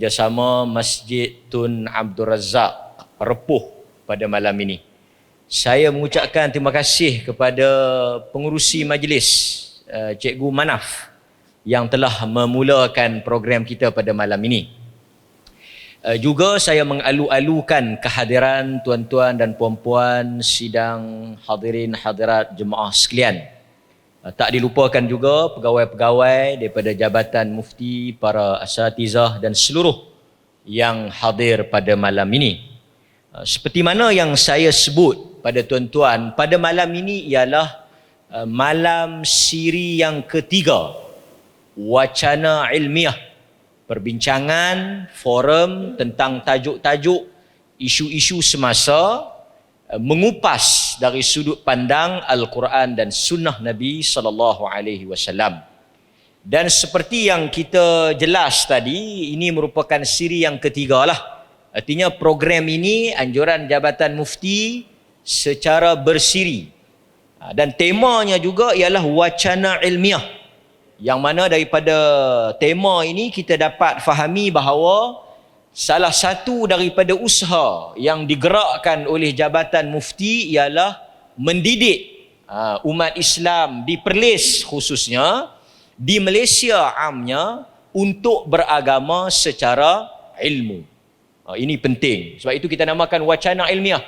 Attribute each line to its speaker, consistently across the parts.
Speaker 1: kerjasama Masjid Tun Abdul Razak Repuh pada malam ini. Saya mengucapkan terima kasih kepada pengurusi majlis, Cikgu Manaf, yang telah memulakan program kita pada malam ini. Juga saya mengalu-alukan kehadiran tuan-tuan dan puan-puan sidang hadirin hadirat jemaah sekalian. Tak dilupakan juga pegawai-pegawai daripada Jabatan Mufti, para asatizah dan seluruh yang hadir pada malam ini. Seperti mana yang saya sebut pada tuan-tuan, pada malam ini ialah malam siri yang ketiga Wacana Ilmiah, perbincangan forum tentang tajuk-tajuk isu-isu semasa, mengupas dari sudut pandang Al-Quran dan Sunnah Nabi SAW. Dan seperti yang kita jelas tadi, ini merupakan siri yang ketiga lah. Artinya program ini anjuran Jabatan Mufti secara bersiri. Dan temanya juga ialah wacana ilmiah. Yang mana daripada tema ini kita dapat fahami bahawa salah satu daripada usaha yang digerakkan oleh Jabatan Mufti ialah mendidik umat Islam di Perlis khususnya, di Malaysia amnya, untuk beragama secara ilmu. Ini penting. Sebab itu kita namakan wacana ilmiah.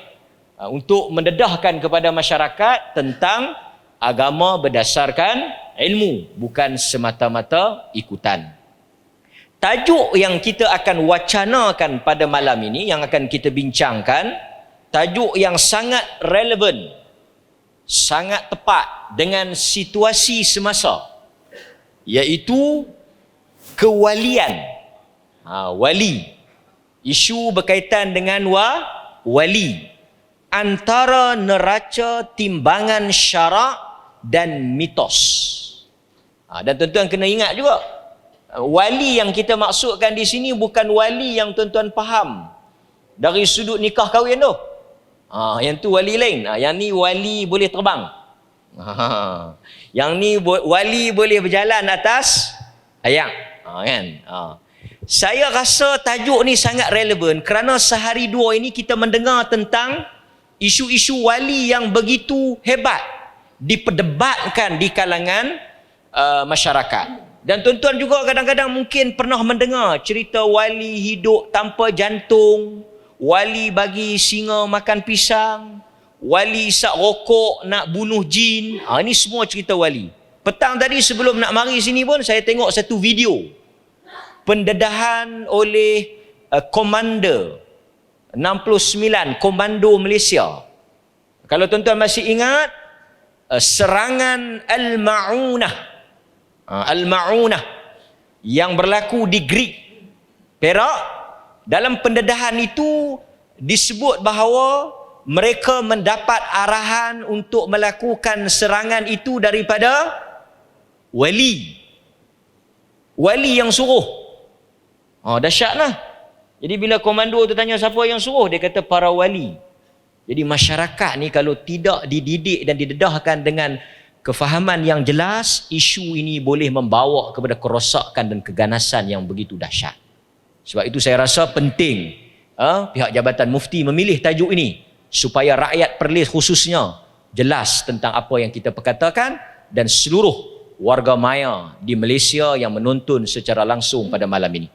Speaker 1: Untuk mendedahkan kepada masyarakat tentang agama berdasarkan ilmu, bukan semata-mata ikutan. Tajuk yang kita akan wacanakan pada malam ini, yang akan kita bincangkan, tajuk yang sangat relevan, sangat tepat dengan situasi semasa, iaitu kewalian. Wali. Isu berkaitan dengan wali. Antara neraca timbangan syarak dan mitos. Dan tuan-tuan kena ingat juga, wali yang kita maksudkan di sini bukan wali yang tuan-tuan faham dari sudut nikah kahwin tu. Yang tu wali lain. Yang ni wali boleh terbang. Yang ni wali boleh berjalan atas ayam. Kan? Saya rasa tajuk ni sangat relevan kerana sehari dua ini kita mendengar tentang isu-isu wali yang begitu hebat diperdebatkan di kalangan masyarakat. Dan tuan-tuan juga kadang-kadang mungkin pernah mendengar cerita wali hidup tanpa jantung, wali bagi singa makan pisang, wali isap rokok nak bunuh jin. Ini semua cerita wali. Petang tadi sebelum nak mari sini pun saya tengok satu video pendedahan oleh Komander 69, Komando Malaysia. Kalau tuan-tuan masih ingat, serangan Al-Ma'unah. Al-Ma'unah yang berlaku di Greek, Perak. Dalam pendedahan itu disebut bahawa mereka mendapat arahan untuk melakukan serangan itu daripada wali. Wali yang suruh. Dahsyatlah. Jadi bila komando tu tanya siapa yang suruh, dia kata para wali. Jadi masyarakat ni kalau tidak dididik dan didedahkan dengan kefahaman yang jelas, isu ini boleh membawa kepada kerosakan dan keganasan yang begitu dahsyat. Sebab itu saya rasa penting pihak Jabatan Mufti memilih tajuk ini supaya rakyat Perlis khususnya jelas tentang apa yang kita perkatakan dan seluruh warga maya di Malaysia yang menonton secara langsung pada malam ini.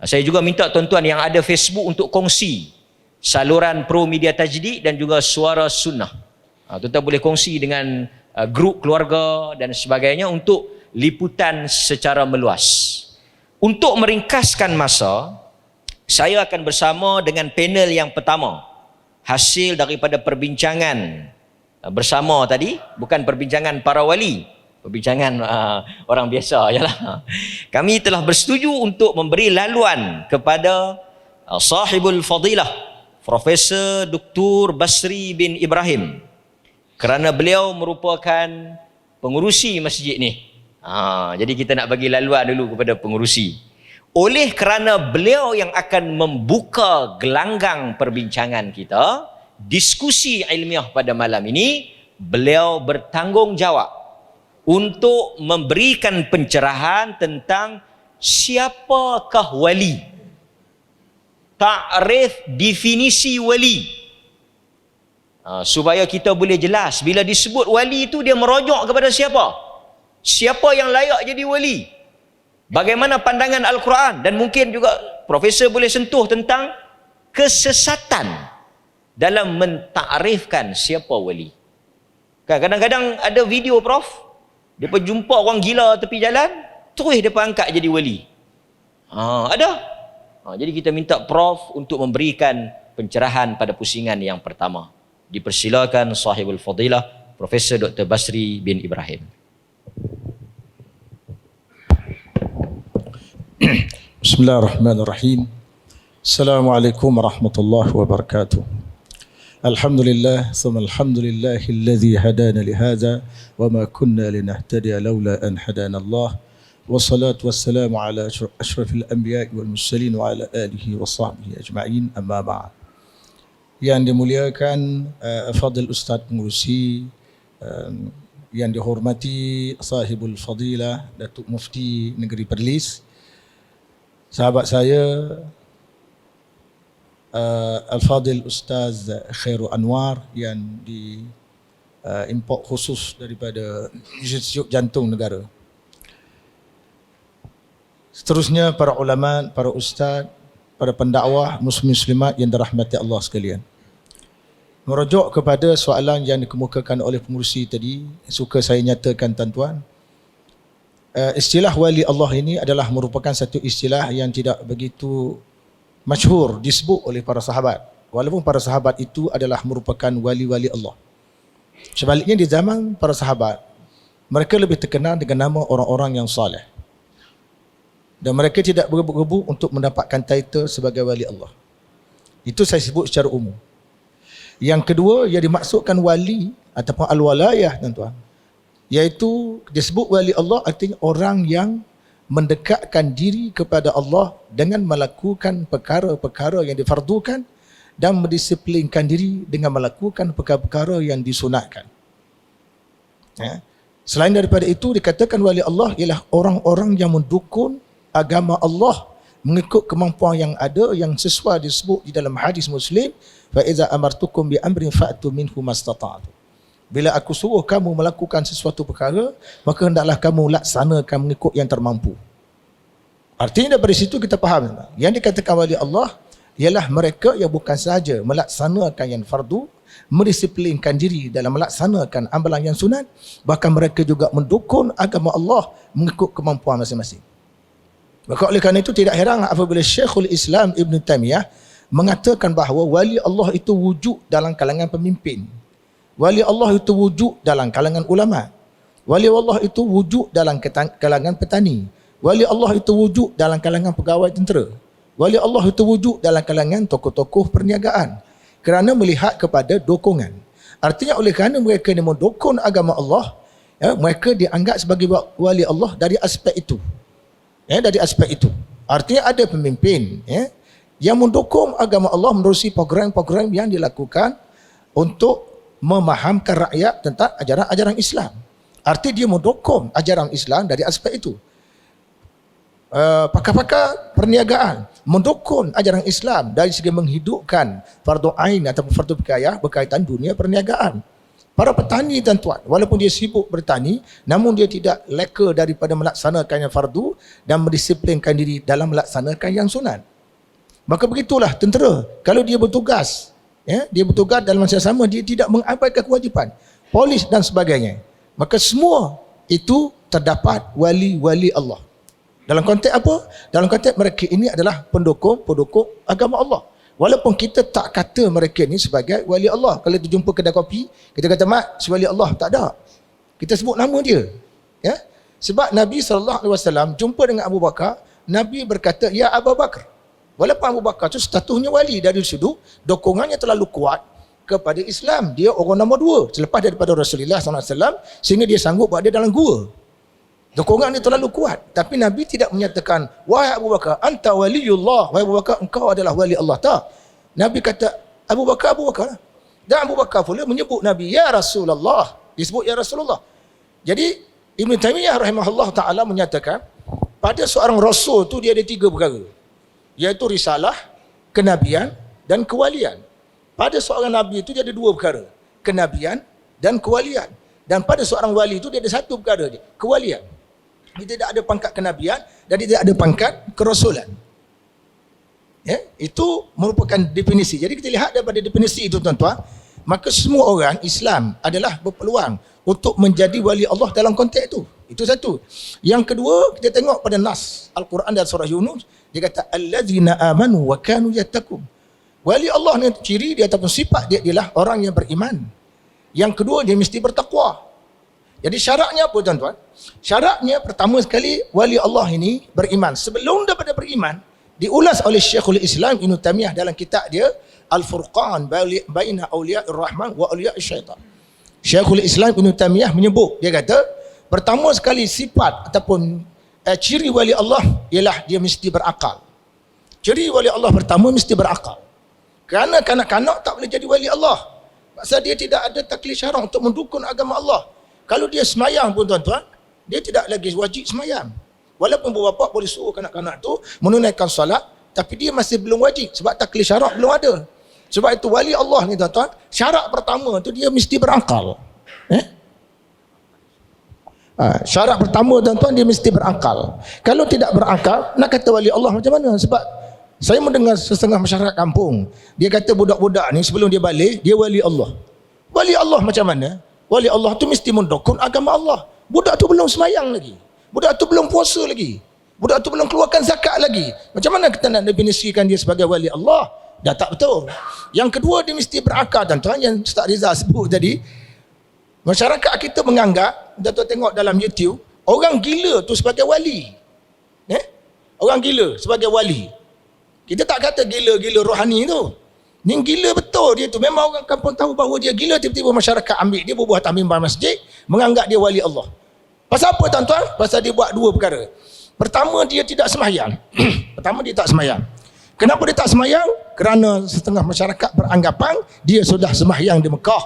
Speaker 1: Saya juga minta tuan-tuan yang ada Facebook untuk kongsi saluran Pro Media Tajdid dan juga Suara Sunnah. Tuan-tuan boleh kongsi dengan grup keluarga dan sebagainya untuk liputan secara meluas. Untuk meringkaskan masa, saya akan bersama dengan panel yang pertama, hasil daripada perbincangan bersama tadi, bukan perbincangan para wali, perbincangan orang biasa yalah. Kami telah bersetuju untuk memberi laluan kepada sahibul fadilah Profesor Dr. Basri bin Ibrahim, kerana beliau merupakan pengurusi masjid ni. Jadi kita nak bagi laluan dulu kepada pengurusi. Oleh kerana beliau yang akan membuka gelanggang perbincangan kita, diskusi ilmiah pada malam ini, beliau bertanggungjawab untuk memberikan pencerahan tentang siapakah wali. ta'rif definisi wali. Supaya kita boleh jelas bila disebut wali itu dia merujuk kepada siapa? Siapa yang layak jadi wali? Bagaimana pandangan Al-Quran, dan mungkin juga profesor boleh sentuh tentang kesesatan dalam mentakrifkan siapa wali. Kan kadang-kadang ada video prof, dia pun jumpa orang gila tepi jalan, terus dia pun angkat jadi wali. Ada. Jadi kita minta prof untuk memberikan pencerahan pada pusingan yang pertama. Dipersilakan sahibul fadilah Profesor Dr. Basri bin Ibrahim.
Speaker 2: Bismillahirrahmanirrahim. Assalamualaikum warahmatullahi wabarakatuh. Alhamdulillah, thumma alhamdulillahi alladhi hadana lihadha wa ma kunna linahtadiya laula an hadana Allah. Wassalatu wassalamu ala ashrafil anbiya'i wal mursalin wa ala alihi wa sahbihi ajma'in, amma ba'd. Yang dimuliakan Fadil Ustaz Pengurusi, yang dihormati sahibul fadilah Datuk Mufti Negeri Perlis, sahabat saya Al-Fadil Ustaz Khairul Anwar yang import khusus daripada Institut Jantung Negara. Seterusnya para ulama, para ustaz, para pendakwah muslim-muslimat yang dirahmati Allah sekalian. Merujuk kepada soalan yang dikemukakan oleh pengurusi tadi, suka saya nyatakan tuan-tuan, istilah wali Allah ini adalah merupakan satu istilah yang tidak begitu masyhur disebut oleh para sahabat, walaupun para sahabat itu adalah merupakan wali-wali Allah. Sebaliknya di zaman para sahabat, mereka lebih terkenal dengan nama orang-orang yang saleh, dan mereka tidak bergebu-gebu untuk mendapatkan title sebagai wali Allah. Itu saya sebut secara umum. Yang kedua, yang dimaksudkan wali ataupun al-walayah tuan-tuan, iaitu disebut wali Allah artinya orang yang mendekatkan diri kepada Allah dengan melakukan perkara-perkara yang difardukan dan mendisiplinkan diri dengan melakukan perkara-perkara yang disunatkan. Selain daripada itu, dikatakan wali Allah ialah orang-orang yang mendukung agama Allah mengikut kemampuan yang ada, yang sesuai disebut di dalam hadis Muslim, fa iza amartukum bi amrin fa'tu minhu mastata'tu. Bila aku suruh kamu melakukan sesuatu perkara, maka hendaklah kamu laksanakan mengikut yang termampu. Artinya daripada situ kita faham, yang dikatakan wali Allah ialah mereka yang bukan sahaja melaksanakan yang fardu, mendisiplinkan diri dalam melaksanakan amalan yang sunat, bahkan mereka juga mendukung agama Allah mengikut kemampuan masing-masing. Maka oleh kerana itu tidak heran apabila Syekhul Islam Ibn Taymiyah mengatakan bahawa wali Allah itu wujud dalam kalangan pemimpin, wali Allah itu wujud dalam kalangan ulama, wali Allah itu wujud dalam kalangan petani, wali Allah itu wujud dalam kalangan pegawai tentera, wali Allah itu wujud dalam kalangan tokoh-tokoh perniagaan, kerana melihat kepada dokongan. Artinya oleh kerana mereka ini mendukung agama Allah, mereka dianggap sebagai wali Allah dari aspek itu. Dari aspek itu. Artinya ada pemimpin yang mendukung agama Allah menerusi program-program yang dilakukan untuk memahamkan rakyat tentang ajaran-ajaran Islam. Artinya dia mendukung ajaran Islam dari aspek itu. Pakar-pakar perniagaan mendukung ajaran Islam dari segi menghidupkan fardu ain atau fardu kifayah berkaitan dunia perniagaan. Para petani tuan-tuan, walaupun dia sibuk bertani, namun dia tidak leka daripada melaksanakan yang fardu dan mendisiplinkan diri dalam melaksanakan yang sunat. Maka begitulah tentera, kalau dia bertugas, dia bertugas dalam masa sama, dia tidak mengabaikan kewajipan, polis dan sebagainya. Maka semua itu terdapat wali-wali Allah. Dalam konteks apa? Dalam konteks mereka ini adalah pendukung agama Allah. Walaupun kita tak kata mereka ni sebagai wali Allah. Kalau kita jumpa kedai kopi, kita kata, "Mak, si wali Allah." Tak ada. Kita sebut nama dia. Sebab Nabi SAW jumpa dengan Abu Bakar, Nabi berkata, "Ya Abu Bakar." Walaupun Abu Bakar tu statusnya wali dari sudut dokongannya terlalu kuat kepada Islam. Dia orang nombor 2 selepas daripada Rasulullah SAW, sehingga dia sanggup berada dalam gua. Dokongan dia terlalu kuat. Tapi Nabi tidak menyatakan, "Wahai Abu Bakar, anta waliyullah." Wahai Abu Bakar, engkau adalah wali Allah. Tak. Nabi kata, Abu Bakar. Dan Abu Bakar pula menyebut Nabi, "Ya Rasulullah." Disebut "Ya Rasulullah." Jadi Ibn Taymiyah rahimahullah ta'ala menyatakan, pada seorang Rasul tu dia ada 3 perkara. Iaitu risalah, kenabian dan kewalian. Pada seorang nabi itu dia ada dua perkara, kenabian dan kewalian. Dan pada seorang wali itu dia ada satu perkara je, kewalian. Dia tidak ada pangkat kenabian dan dia tidak ada pangkat kerasulan. Ya, itu merupakan definisi. Jadi kita lihat daripada definisi itu tuan-tuan, maka semua orang Islam adalah berpeluang untuk menjadi wali Allah dalam konteks itu. Itu satu. Yang kedua, kita tengok pada nas Al-Quran dan surah Yunus, dia kata allazina amanu wa kanu yattaqun. Wali Allah ni ciri dia ataupun sifat dia ialah orang yang beriman. Yang kedua, dia mesti bertakwa. Jadi syaratnya apa tuan-tuan? Syaratnya pertama sekali wali Allah ini beriman. Sebelum daripada beriman, diulas oleh Syekhul Islam Ibn Taymiyah dalam kitab dia Al-Furqan baina awliya'ir rahman wa awliya'ir syaitan. Syekhul Islam Ibn Taymiyah menyebut, dia kata pertama sekali sifat ataupun ciri wali Allah ialah dia mesti berakal. Ciri wali Allah pertama mesti berakal. Kerana kanak-kanak tak boleh jadi wali Allah. Pasal dia tidak ada taklif syara untuk mendukung agama Allah. Kalau dia semayang pun tuan-tuan, dia tidak lagi wajib semayang. Walaupun bapa boleh suruh kanak-kanak tu menunaikan solat, tapi dia masih belum wajib sebab taklif syarak belum ada. Sebab itu wali Allah ni tuan-tuan, syarat pertama tu dia mesti berakal. Syarat pertama tuan-tuan, dia mesti berakal. Kalau tidak berakal, nak kata wali Allah macam mana? Sebab saya mendengar setengah masyarakat kampung, dia kata budak-budak ni sebelum dia balik, dia wali Allah. Wali Allah macam mana? Wali Allah tu mesti mendukung agama Allah. Budak tu belum semayang lagi. Budak tu belum puasa lagi. Budak tu belum keluarkan zakat lagi. Macam mana kita nak definisikan dia sebagai wali Allah? Dah tak betul. Yang kedua, dia mesti berakal tuan-tuan, yang Ustaz Rizal sebut tadi. Masyarakat kita menganggap, tuan-tuan tengok dalam YouTube, orang gila tu sebagai wali. Orang gila sebagai wali. Kita tak kata gila-gila rohani tu. Ni gila betul dia tu. Memang orang kampung tahu bahawa dia gila, tiba-tiba masyarakat ambil dia berbuat tamimban masjid, menganggap dia wali Allah. Pasal apa tuan-tuan? Pasal dia buat dua perkara. Pertama, dia tidak sembahyang. Pertama, dia tak sembahyang. Kenapa dia tak sembahyang? Kerana setengah masyarakat beranggapan dia sudah sembahyang di Mekah.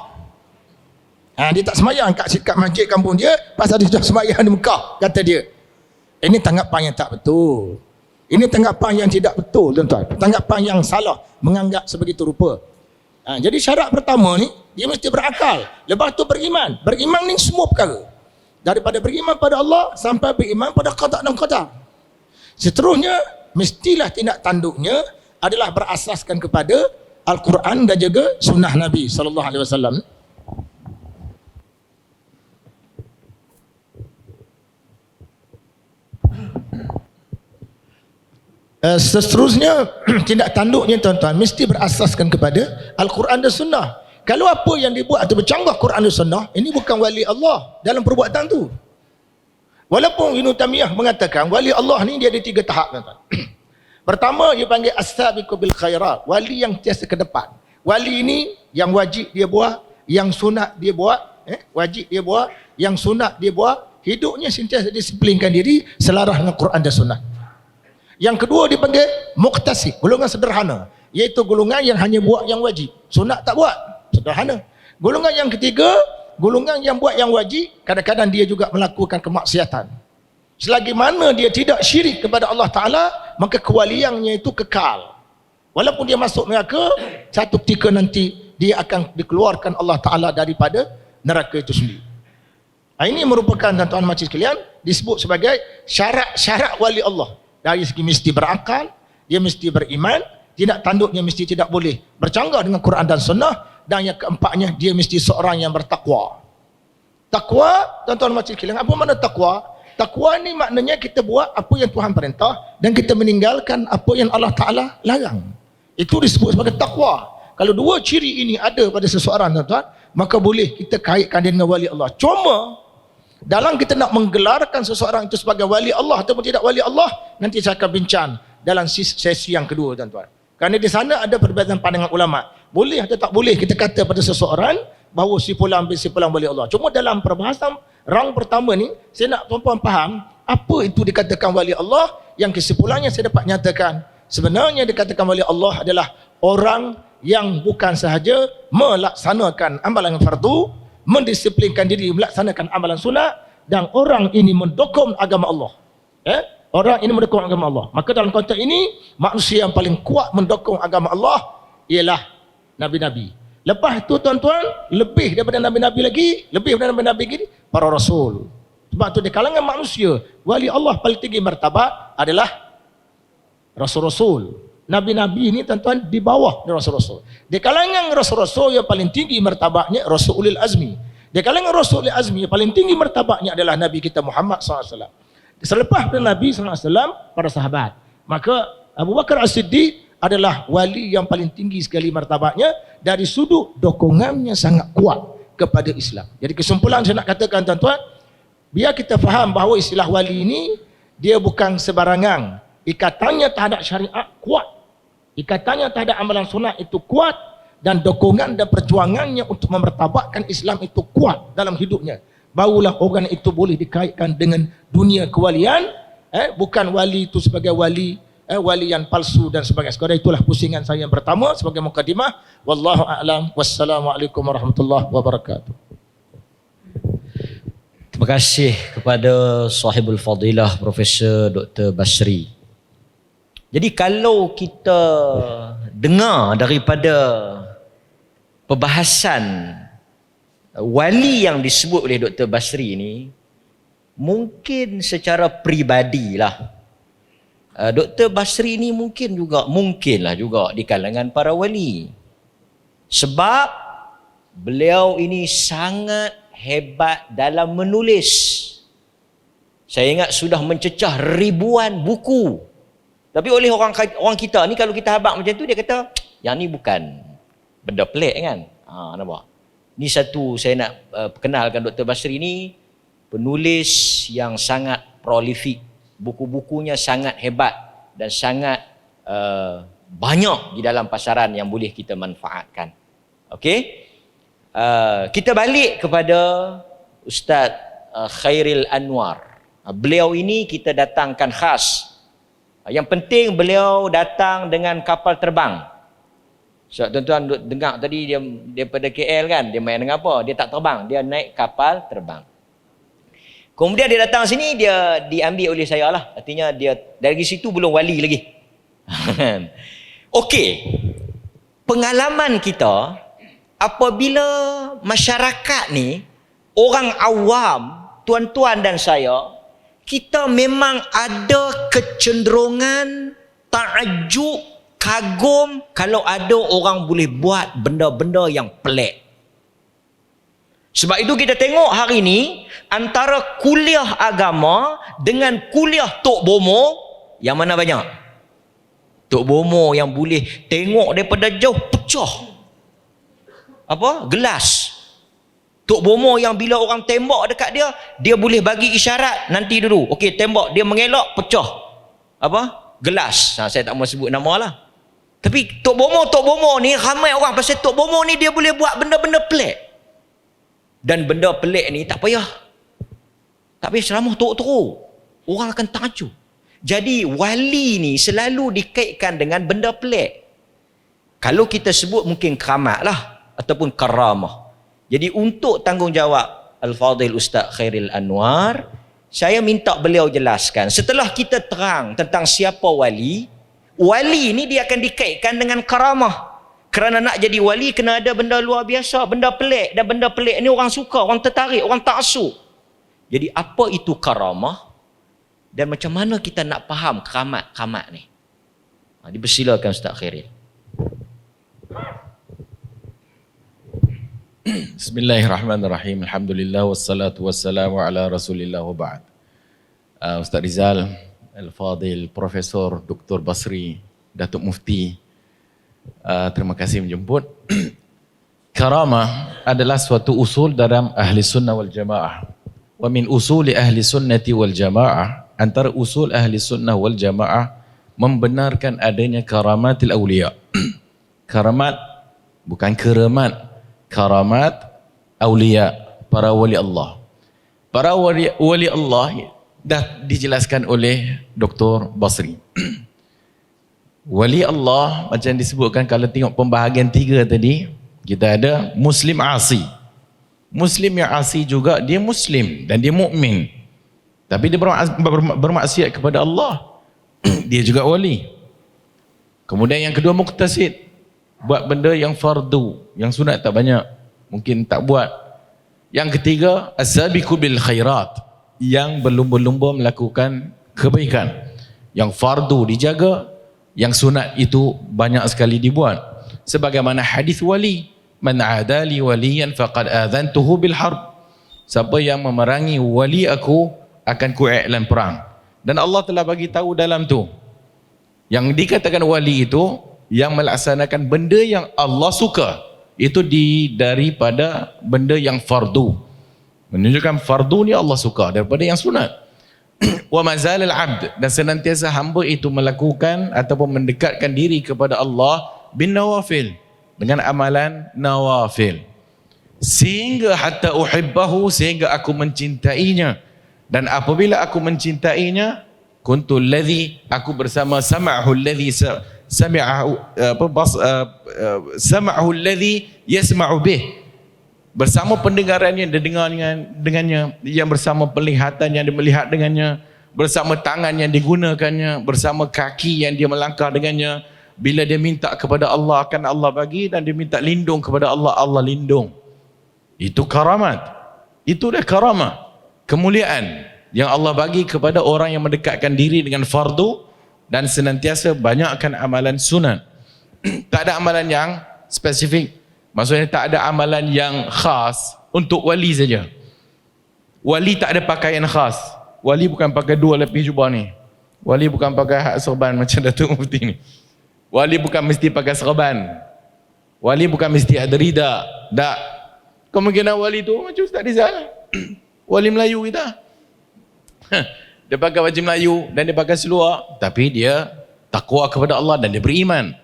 Speaker 2: Dia tak sembahyang kat masjid kampung dia pasal dia sudah sembahyang di Mekah, kata dia. Ini tanggapan yang tak betul. Ini tanggapan yang tidak betul tuan-tuan. Tanggapan yang salah, menganggap sebegitu rupa. Jadi syarat pertama ni, dia mesti berakal. Lepas tu beriman. Beriman ni semua perkara. Daripada beriman pada Allah sampai beriman pada qada dan qadar. Seterusnya, mestilah tindak tanduknya adalah berasaskan kepada Al-Quran dan juga sunnah Nabi SAW. Seterusnya, tindak tanduknya tuan-tuan mesti berasaskan kepada Al-Quran dan sunnah. Kalau apa yang dibuat atau bercanggah Quran dan sunnah, ini bukan wali Allah dalam perbuatan tu. Walaupun Ibn Taymiyah mengatakan wali Allah ni dia ada 3 tahap tuan-tuan. Pertama, dia panggil as-sabiqu bil khairat, wali yang tiasa ke depan. Wali ini yang wajib dia buat, yang sunat dia buat, wajib dia buat, yang sunat dia buat, hidupnya sentiasa disiplinkan diri selaras dengan Quran dan sunnah. Yang kedua dipanggil muqtasid, golongan sederhana, iaitu golongan yang hanya buat yang wajib, sunat tak buat, sederhana. Golongan yang ketiga, golongan yang buat yang wajib, kadang-kadang dia juga melakukan kemaksiatan. Selagi mana dia tidak syirik kepada Allah Ta'ala, maka kewaliannya itu kekal. Walaupun dia masuk neraka, satu ketika nanti dia akan dikeluarkan Allah Ta'ala daripada neraka itu sendiri. Ini merupakan tuan-tuan majlis sekalian, disebut sebagai syarat-syarat wali Allah. Dari segi mesti berakal, dia mesti beriman, tindak tanduknya mesti tidak boleh bercanggah dengan Quran dan sunnah, dan yang keempatnya dia mesti seorang yang bertakwa. Takwa, tuan-tuan majlis sekalian, apa makna takwa? Takwa ni maknanya kita buat apa yang Tuhan perintah dan kita meninggalkan apa yang Allah Ta'ala larang. Itu disebut sebagai takwa. Kalau dua ciri ini ada pada seseorang tuan-tuan, maka boleh kita kaitkan dia dengan wali Allah. Cuma dalam kita nak menggelarkan seseorang itu sebagai wali Allah ataupun tidak wali Allah, nanti saya akan bincang dalam sesi yang kedua tuan-tuan. Kerana di sana ada perbezaan pandangan ulama. Boleh atau tak boleh kita kata pada seseorang bahawa si fulan bin si fulan wali Allah. Cuma dalam perbahasan rang pertama ni, saya nak tuan-tuan faham apa itu dikatakan wali Allah. Yang kesimpulannya saya dapat nyatakan, sebenarnya dikatakan wali Allah adalah orang yang bukan sahaja melaksanakan amalan fardu, mendisiplinkan diri melaksanakan amalan sunat, dan orang ini mendukung agama Allah. orang ini mendukung agama Allah. Maka dalam konteks ini, manusia yang paling kuat mendukung agama Allah ialah Nabi-Nabi. Lepas itu tuan-tuan, lebih daripada Nabi-Nabi lagi, lebih daripada Nabi-Nabi lagi, para Rasul. Sebab itu di kalangan manusia, wali Allah paling tinggi martabat adalah Rasul-Rasul. Nabi-Nabi ini tuan-tuan di bawah Rasul-Rasul. Di kalangan Rasul-Rasul yang paling tinggi martabatnya Rasulul Azmi. Di kalangan Rasulul Azmi yang paling tinggi martabatnya adalah Nabi kita Muhammad SAW. Selepas dari Nabi SAW, para sahabat. Maka Abu Bakar As-Siddiq adalah wali yang paling tinggi sekali martabatnya dari sudut dokongannya sangat kuat kepada Islam. Jadi kesimpulan saya nak katakan tuan-tuan, biar kita faham bahawa istilah wali ini dia bukan sebarangan. Ikatannya terhadap syariat kuat. Ikatannya terhadap amalan sunat itu kuat, dan dokongan dan perjuangannya untuk memertabatkan Islam itu kuat dalam hidupnya. Barulah orang itu boleh dikaitkan dengan dunia kewalian, bukan wali itu sebagai wali yang palsu dan sebagainya. Sekadar itulah pusingan saya yang pertama sebagai mukadimah. Wallahu a'lam. Wassalamualaikum warahmatullahi wabarakatuh.
Speaker 1: Terima kasih kepada sahibul fadilah Profesor Dr. Basri. Jadi kalau kita dengar daripada perbahasan wali yang disebut oleh Dr. Basri ini, mungkin secara peribadilah Dr. Basri ini mungkinlah juga di kalangan para wali. Sebab beliau ini sangat hebat dalam menulis. Saya ingat sudah mencecah ribuan buku. Tapi oleh orang kita ni, kalau kita habaq macam tu, dia kata yang ni bukan benda pelik kan. Nampak? Ni satu saya nak perkenalkan Dr. Basri ni penulis yang sangat prolific. Buku-bukunya sangat hebat dan sangat banyak di dalam pasaran yang boleh kita manfaatkan. Okey? Kita balik kepada Ustaz Khairil Anwar. Beliau ini kita datangkan khas. Yang penting beliau datang dengan kapal terbang. So, tuan-tuan dengar tadi dia daripada KL kan, dia main dengan apa? Dia tak terbang, dia naik kapal terbang. Kemudian dia datang sini, dia diambil oleh saya lah. Artinya dia dari situ belum wali lagi. Okey. Pengalaman kita apabila masyarakat ni, orang awam, tuan-tuan dan saya, kita memang ada kecenderungan takjub, kagum kalau ada orang boleh buat benda-benda yang pelik. Sebab itu kita tengok hari ini antara kuliah agama dengan kuliah Tok Bomo, yang mana banyak? Tok Bomo yang boleh tengok daripada jauh pecah gelas. Tok Bomo yang bila orang tembak dekat dia, dia boleh bagi isyarat nanti dulu. Okey, tembak, dia mengelak, pecah gelas. Saya tak mau sebut nama lah. Tapi Tok Bomo ni ramai orang pasal Tok Bomo ni dia boleh buat benda-benda pelik. Dan benda pelik ni tak payah ceramah teruk-teruk. Orang akan takjub. Jadi wali ni selalu dikaitkan dengan benda pelik. Kalau kita sebut mungkin keramat lah ataupun karamah. Jadi untuk tanggungjawab Al-Fadhil Ustaz Khairil Anwar, saya minta beliau jelaskan. Setelah kita terang tentang siapa wali ni dia akan dikaitkan dengan karamah. Kerana nak jadi wali kena ada benda luar biasa, benda pelik. Dan benda pelik ni orang suka, orang tertarik, orang ta'assub. Jadi apa itu karamah? Dan macam mana kita nak faham keramat ni? Dipersilakan Ustaz Khairil.
Speaker 3: Bismillahirrahmanirrahim. Alhamdulillah wassalatu wassalamu ala Rasulillah wa ba'd. Ustaz Rizal, Al-Fadhil Profesor Dr. Basri, Datuk Mufti, terima kasih menjemput. Karamah adalah suatu usul dalam ahli sunnah wal jamaah. Wa min usuli ahli sunnati wal jamaah, antara usul ahli sunnah wal jamaah membenarkan adanya karamatil awliya. Karamat bukan keramat. Karamat awliya, para wali Allah. Para wali Allah dah dijelaskan oleh Dr. Basri. Wali Allah macam disebutkan kalau tengok pembahagian 3 tadi, kita ada Muslim asi. Muslim yang asi juga dia Muslim dan dia mukmin. Tapi dia bermaksiat kepada Allah, dia juga wali. Kemudian yang kedua muqtasid, buat benda yang fardu, yang sunat tak banyak, mungkin tak buat. Yang ketiga as-sabiqu bil khairat, yang berlumba-lumba melakukan kebaikan. Yang fardu dijaga, yang sunat itu banyak sekali dibuat. Sebagaimana hadis wali, man adali waliyan faqad adhantuhu bil harb. Siapa yang memerangi wali aku, akan ku iklan perang. Dan Allah telah bagi tahu dalam tu, yang dikatakan wali itu yang melaksanakan benda yang Allah suka, itu daripada benda yang fardu. Menunjukkan fardu ni Allah suka daripada yang sunat. Wa mazal al-abd, dan senantiasa hamba itu melakukan ataupun mendekatkan diri kepada Allah bin nawafil, dengan amalan nawafil, sehingga hatta uhibbahu, sehingga aku mencintainya. Dan apabila aku mencintainya, kuntu alladhi, aku bersama sam'ahu alladhi sami'ahu sam'ahu alladhi yasma'u bih, bersama pendengaran yang didengar dengannya, yang bersama penglihatan yang dia melihat dengannya, bersama tangan yang digunakannya, bersama kaki yang dia melangkah dengannya. Bila dia minta kepada Allah, akan Allah bagi, dan dia minta lindung kepada Allah, Allah lindung. Itu karamat. Itu dah karamah, kemuliaan yang Allah bagi kepada orang yang mendekatkan diri dengan fardu dan senantiasa banyakkan amalan sunat. Tak ada amalan yang spesifik, maksudnya tak ada amalan yang khas untuk wali saja. Wali tak ada pakaian khas. Wali bukan pakai 2 lapis jubah ni. Wali bukan pakai hak serban macam Datuk Mufti ni. Wali bukan mesti pakai serban. Wali bukan mesti ada rida. Tak. Kemungkinan wali tu macam Ustaz Rizal. Wali Melayu kita. Dia pakai baju Melayu dan dia pakai seluar, tapi dia takwa kepada Allah dan dia beriman.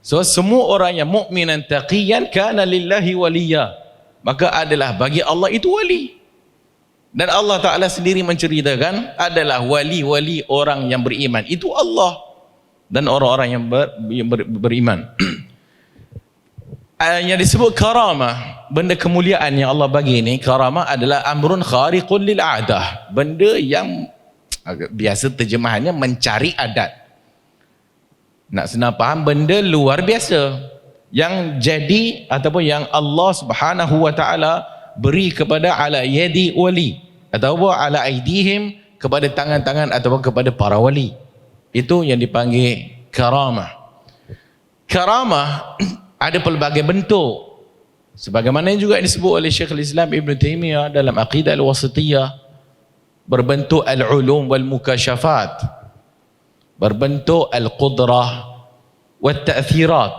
Speaker 3: So semua orang yang mukminan taqiyan kana lillahi waliya, maka adalah bagi Allah itu wali. Dan Allah Ta'ala sendiri menceritakan adalah wali-wali orang yang beriman itu Allah dan orang-orang yang beriman. Yang disebut karamah, benda kemuliaan yang Allah bagi ni, karamah adalah amrun khariqun lil a'dah, benda yang biasa terjemahannya mencari adat. Nak senang faham, benda luar biasa yang jadi ataupun yang Allah Subhanahu wa taala beri kepada ala yadi wali ataupun ala aidihim, kepada tangan-tangan ataupun kepada para wali. Itu yang dipanggil karamah. Karamah ada pelbagai bentuk, sebagaimana juga disebut oleh Syekhul Islam Ibn Taymiyah dalam Aqidah Al-Wasithiyah, berbentuk al-ulum wal mukasyafat, berbentuk al-qudrah wal ta'thirat.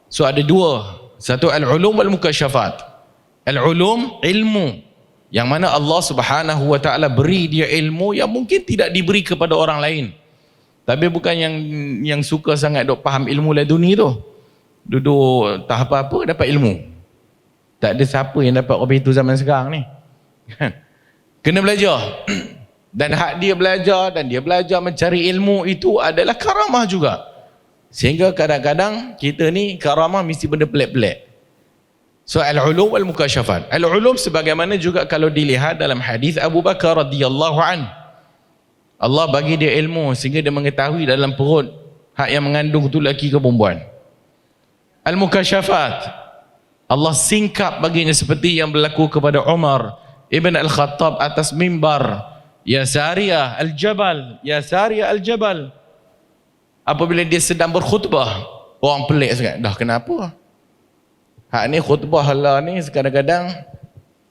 Speaker 3: So ada dua, satu al-ulum wal mukasyafat. Al-ulum, ilmu, yang mana Allah Subhanahu wa taala beri dia ilmu yang mungkin tidak diberi kepada orang lain. Tapi bukan yang suka sangat duk faham ilmu laduni tu, duduk tak apa-apa dapat ilmu. Tak ada siapa yang dapat kopi itu zaman sekarang ni. Kena belajar. Dan hak dia belajar dan dia belajar mencari ilmu itu adalah karamah juga. Sehingga kadang-kadang kita ni karamah mesti benda pelik-pelik. So al-ulum wal mukasyafat. Al-ulum sebagaimana juga kalau dilihat dalam hadis Abu Bakar radhiyallahu an, Allah bagi dia ilmu sehingga dia mengetahui dalam perut hak yang mengandung tu lelaki ke perempuan. Al-mukasyafat, Allah singkap baginya seperti yang berlaku kepada Umar Ibn Al-Khattab atas mimbar, ya Sariyah al-Jabal, ya Sariyah al-Jabal. Apabila dia sedang berkhutbah, orang pelik sangat, dah kenapa? Hak ni khutbah lah ni, kadang-kadang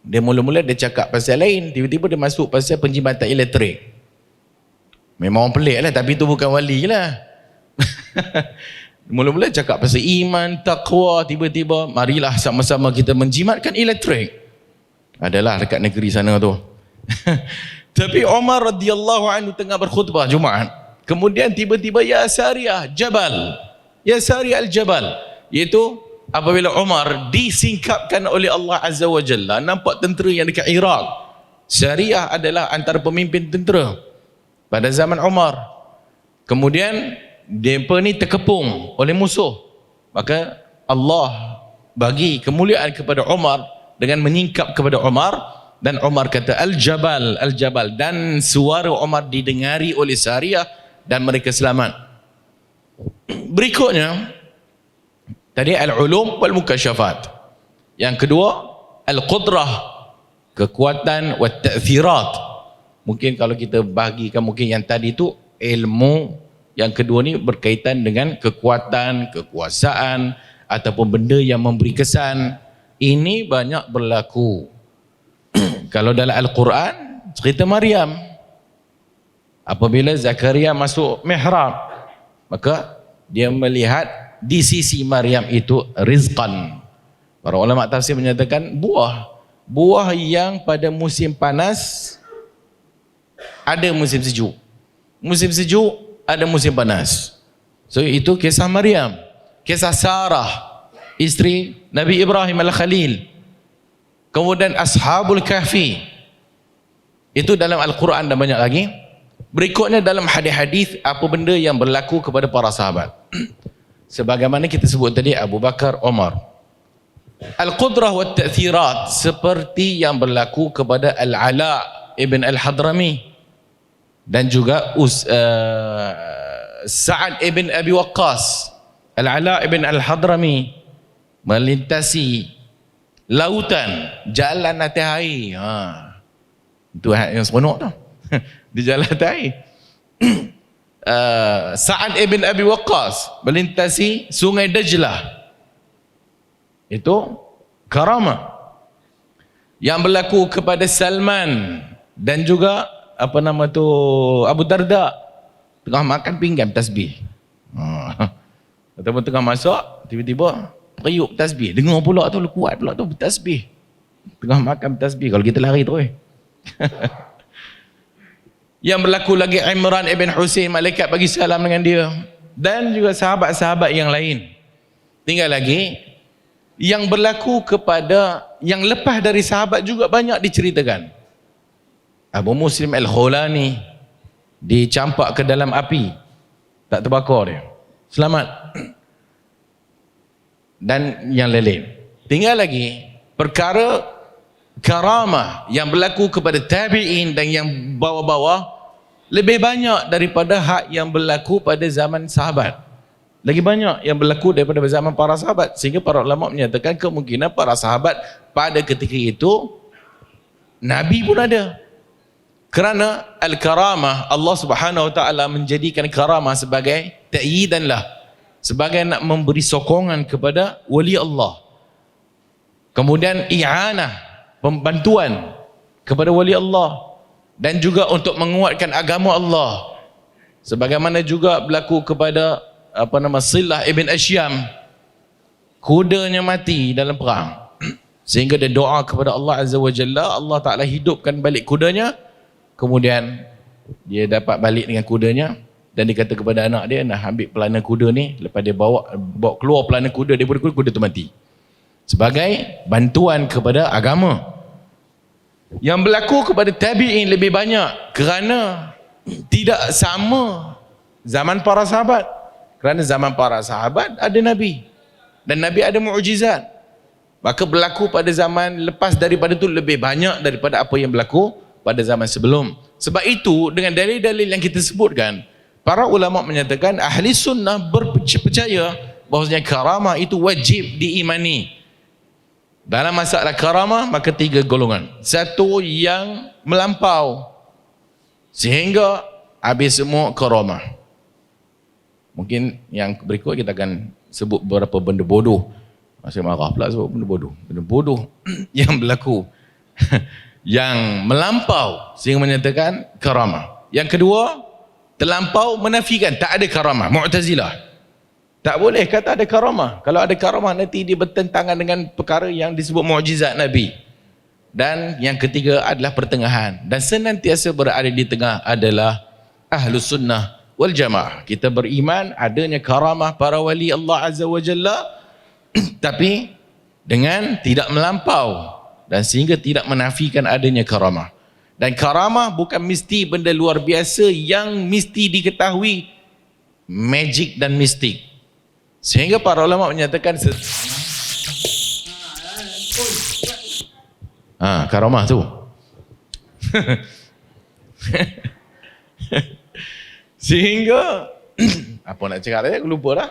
Speaker 3: dia mula-mula dia cakap pasal lain, tiba-tiba dia masuk pasal penjimatan elektrik. Memang orang pelik lah, tapi tu bukan wali lah. Mula-mula cakap pasal iman, taqwa, tiba-tiba marilah sama-sama kita menjimatkan elektrik. Adalah dekat negeri sana tu. Tapi Umar radhiyallahu anhu tengah berkhutbah Jumaat, kemudian tiba-tiba ya Sariyah Jabal, ya Sariyah al-Jabal, iaitu apabila Umar disingkapkan oleh Allah Azza wa Jalla, nampak tentera yang dekat Iraq. Sariyah adalah antara pemimpin tentera pada zaman Umar. Kemudian mereka ni terkepung oleh musuh, maka Allah bagi kemuliaan kepada Umar dengan menyingkap kepada Umar, Dan Umar kata al-jabal, al-jabal, dan suara Umar didengari oleh Sariyah dan mereka selamat. Berikutnya tadi al-ulum wal mukasyafat. Yang kedua al-qudrah, kekuatan wa ta'thirat. Mungkin kalau kita bahagikan mungkin yang tadi tu ilmu, yang kedua ni berkaitan dengan kekuatan, kekuasaan ataupun benda yang memberi kesan. Ini banyak berlaku. Kalau dalam Al-Quran cerita Maryam, apabila Zakaria masuk mihrab, maka dia melihat di sisi Maryam itu rizqan. Para ulama tafsir menyatakan buah yang pada musim panas ada musim sejuk, musim sejuk ada musim panas. So itu kisah Maryam. Kisah Sarah, isteri Nabi Ibrahim Al-Khalil. Kemudian Ashabul Kahfi. Itu dalam Al-Quran dan banyak lagi. Berikutnya dalam hadis-hadis apa benda yang berlaku kepada para sahabat. Sebagaimana kita sebut tadi Abu Bakar, Umar. Al-Qudrah wa Ta'thirat seperti yang berlaku kepada Al-Ala ibn Al-Hadrami dan juga Sa'ad ibn Abi Waqqas. Al-Ala ibn Al-Hadrami melintasi lautan, jalan atas air. Itu yang seronok tu. Di jalan atas air. Sa'ad ibn Abi Waqqas melintasi sungai Dajlah. Itu karamah. Yang berlaku kepada Salman dan juga apa nama tu Abu Darda, tengah makan pinggan tasbih. Ataupun tengah masak tiba-tiba periuk tasbih, dengar pula tu kuat pula tu bertasbih, tengah makan tasbih. Kalau kita lari terus. Yang berlaku lagi Imran ibn Husain, malaikat bagi salam dengan dia, dan juga sahabat-sahabat yang lain. Tinggal lagi yang berlaku kepada yang lepas dari sahabat juga banyak diceritakan. Abu Muslim Al-Khulani dicampak ke dalam api, tak terbakar dia, selamat. Dan yang lain. Tinggal lagi perkara karamah yang berlaku kepada tabi'in dan yang bawah-bawah lebih banyak daripada hak yang berlaku pada zaman sahabat. Lagi banyak yang berlaku daripada zaman para sahabat, sehingga para ulama menyatakan kemungkinan para sahabat pada ketika itu Nabi pun ada. Kerana al-karamah, Allah Subhanahu wa taala menjadikan karamah sebagai ta'yidan lah, sebagai nak memberi sokongan kepada wali Allah. Kemudian i'anah, pembantuan kepada wali Allah, dan juga untuk menguatkan agama Allah. Sebagaimana juga berlaku kepada Silah ibn Asyam, kudanya mati dalam perang, sehingga dia doa kepada Allah Azza wa Jalla, Allah Ta'ala hidupkan balik kudanya, kemudian dia dapat balik dengan kudanya. Dan dia kata kepada anak dia, nak ambil pelana kuda ni, lepas dia bawa keluar pelana kuda daripada kuda tu mati. Sebagai bantuan kepada agama. Yang berlaku kepada tabi'in lebih banyak kerana tidak sama zaman para sahabat. Kerana zaman para sahabat ada Nabi, dan Nabi ada mukjizat. Maka berlaku pada zaman lepas daripada itu lebih banyak daripada apa yang berlaku pada zaman sebelum. Sebab itu dengan dalil-dalil yang kita sebutkan, para ulama menyatakan ahli sunnah percaya bahawasanya karamah itu wajib diimani. Dalam masalah karamah maka 3 golongan. Satu yang melampau sehingga habis semua karamah. Mungkin yang berikut kita akan sebut beberapa benda bodoh. Saya marah pula sebut benda bodoh. Benda bodoh yang berlaku yang melampau sehingga menyatakan karamah. Yang kedua, terlampau menafikan, tak ada karamah. Mu'tazilah, tak boleh kata ada karamah. Kalau ada karamah nanti dia bertentangan dengan perkara yang disebut mukjizat Nabi. Dan yang ketiga adalah pertengahan, dan senantiasa berada di tengah adalah Ahlus Sunnah wal Jamaah. Kita beriman adanya karamah para wali Allah Azza wa Jalla, tapi dengan tidak melampau dan sehingga tidak menafikan adanya karamah. Dan karamah bukan mesti benda luar biasa yang mesti diketahui, magic dan mistik. Sehingga para ulama menyatakan karamah tu Sehingga apa nak cakap tadi aku lupa dah.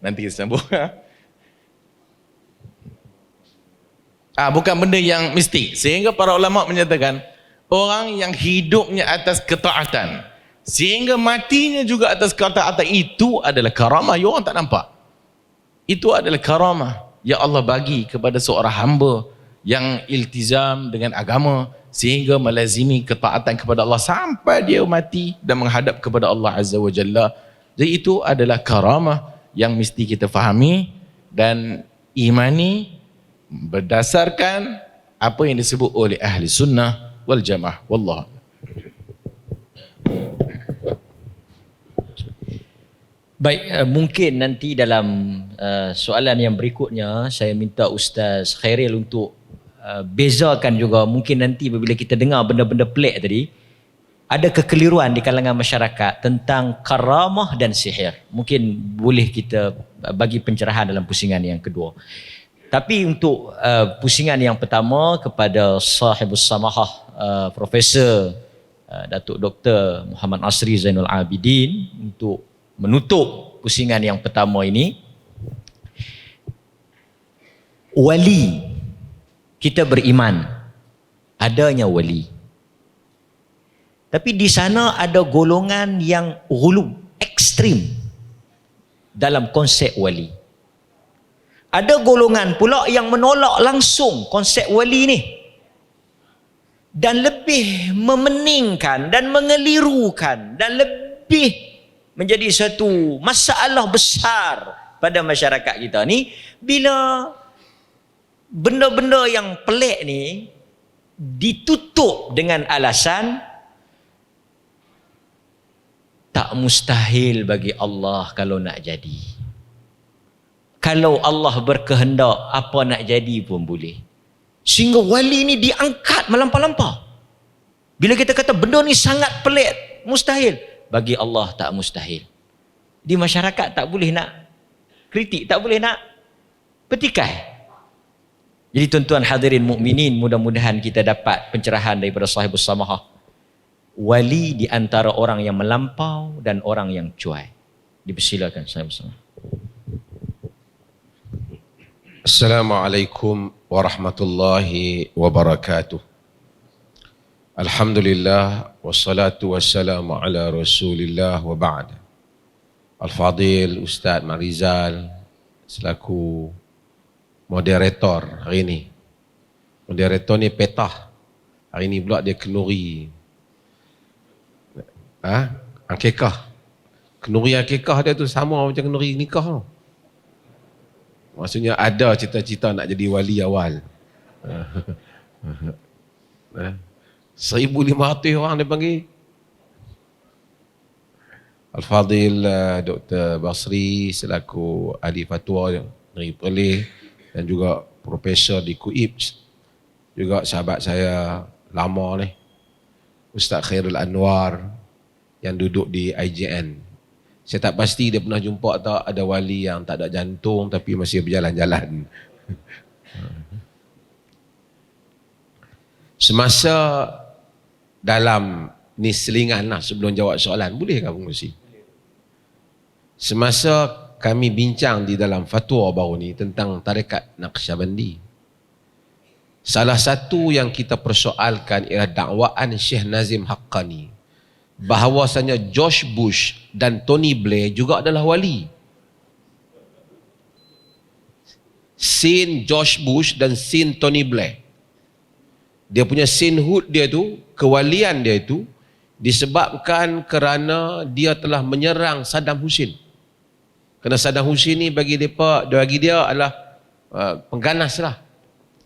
Speaker 3: Nanti kita sambung. Bukan benda yang mistik. Sehingga para ulama menyatakan orang yang hidupnya atas ketaatan sehingga matinya juga atas ketaatan itu adalah karamah yang orang tak nampak. Itu adalah karamah yang Allah bagi kepada seorang hamba yang iltizam dengan agama sehingga melazimi ketaatan kepada Allah sampai dia mati dan menghadap kepada Allah Azza wa Jalla. Jadi itu adalah karamah yang mesti kita fahami dan imani berdasarkan apa yang disebut oleh ahli sunnah wal jamaah. Wallah.
Speaker 1: Baik, mungkin nanti dalam soalan yang berikutnya saya minta Ustaz Khairil untuk bezakan juga, mungkin nanti bila kita dengar benda-benda pelik tadi ada kekeliruan di kalangan masyarakat tentang karamah dan sihir. Mungkin boleh kita bagi pencerahan dalam pusingan yang kedua. Tapi untuk pusingan yang pertama kepada sahibus samahah Profesor Datuk Dr. Muhammad Asri Zainul Abidin untuk menutup pusingan yang pertama ini. Wali, kita beriman adanya wali. Tapi di sana ada golongan yang ghulu, ekstrim dalam konsep wali. Ada golongan pula yang menolak langsung konsep wali ni dan lebih memeningkan dan mengelirukan dan lebih menjadi satu masalah besar pada masyarakat kita ni bila benda-benda yang pelik ni ditutup dengan alasan tak mustahil bagi Allah kalau nak jadi. Kalau Allah berkehendak, apa nak jadi pun boleh. Sehingga wali ni diangkat melampau-lampau. Bila kita kata benda ni sangat pelik, mustahil, bagi Allah tak mustahil. Di masyarakat tak boleh nak kritik, tak boleh nak petikai. Jadi tuan-tuan hadirin mukminin, mudah-mudahan kita dapat pencerahan daripada sahibus samahah. Wali di antara orang yang melampau dan orang yang cuai. Dipersilakan sahibus samahah.
Speaker 4: Assalamualaikum warahmatullahi wabarakatuh. Alhamdulillah wassalatu wassalamu ala Rasulillah wa ba'd. Al-Fadil Ustaz Marizal selaku moderator hari ini. Moderator ni petah. Hari ini pula dia kenuri. Akikah. Kenuri akikah dia tu sama macam kenuri nikah tu. Maksudnya ada cita-cita nak jadi wali awal. 1,500 orang dia panggil. Al-Fadil Dr. Basri selaku ahli fatwa dari Perlis dan juga profesor di KUIPS. Juga sahabat saya lama ni, Ustaz Khairul Anwar yang duduk di IJN. Saya tak pasti dia pernah jumpa tak ada wali yang tak ada jantung tapi masih berjalan-jalan. Semasa dalam ni selingan lah sebelum jawab soalan, boleh ke fungsi? Semasa kami bincang di dalam fatwa baru ni tentang tarekat Naqsyabandi, salah satu yang kita persoalkan ialah dakwaan Syekh Nazim Haqqani bahawasanya George Bush dan Tony Blair juga adalah wali. Sin George Bush dan sin Tony Blair, dia punya sainthood dia tu, kewalian dia itu disebabkan kerana dia telah menyerang Saddam Hussein. Kerana Saddam Hussein ni bagi dia adalah pengganas lah.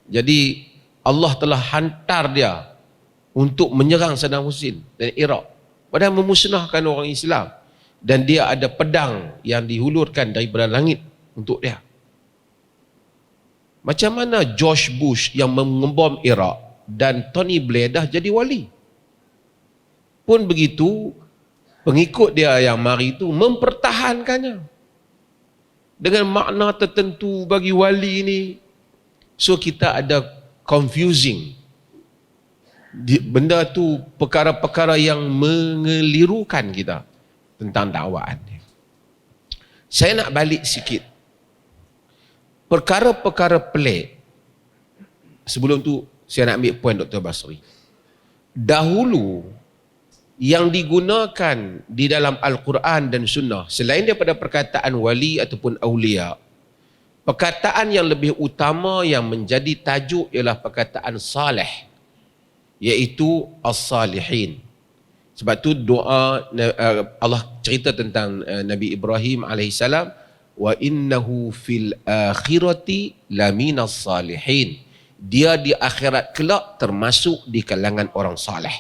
Speaker 4: Jadi Allah telah hantar dia untuk menyerang Saddam Hussein dan Iraq. Padahal memusnahkan orang Islam. Dan dia ada pedang yang dihulurkan daripada langit untuk dia. Macam mana George Bush yang mengebom Iraq dan Tony Blair dah jadi wali? Pun begitu, pengikut dia yang mari itu mempertahankannya. Dengan makna tertentu bagi wali ini. So kita ada confusing benda tu perkara-perkara yang mengelirukan kita tentang dakwaan dia. Saya nak balik sikit. Perkara-perkara pelik. Sebelum tu saya nak ambil poin Dr. Basri. Dahulu yang digunakan di dalam Al-Quran dan Sunnah, selain daripada perkataan wali ataupun awliya, perkataan yang lebih utama yang menjadi tajuk ialah perkataan salih, iaitu as-salihin. Sebab tu doa Allah cerita tentang Nabi Ibrahim AS, wa innahu fil akhirati laminas salihin. Dia di akhirat kelak termasuk di kalangan orang salih.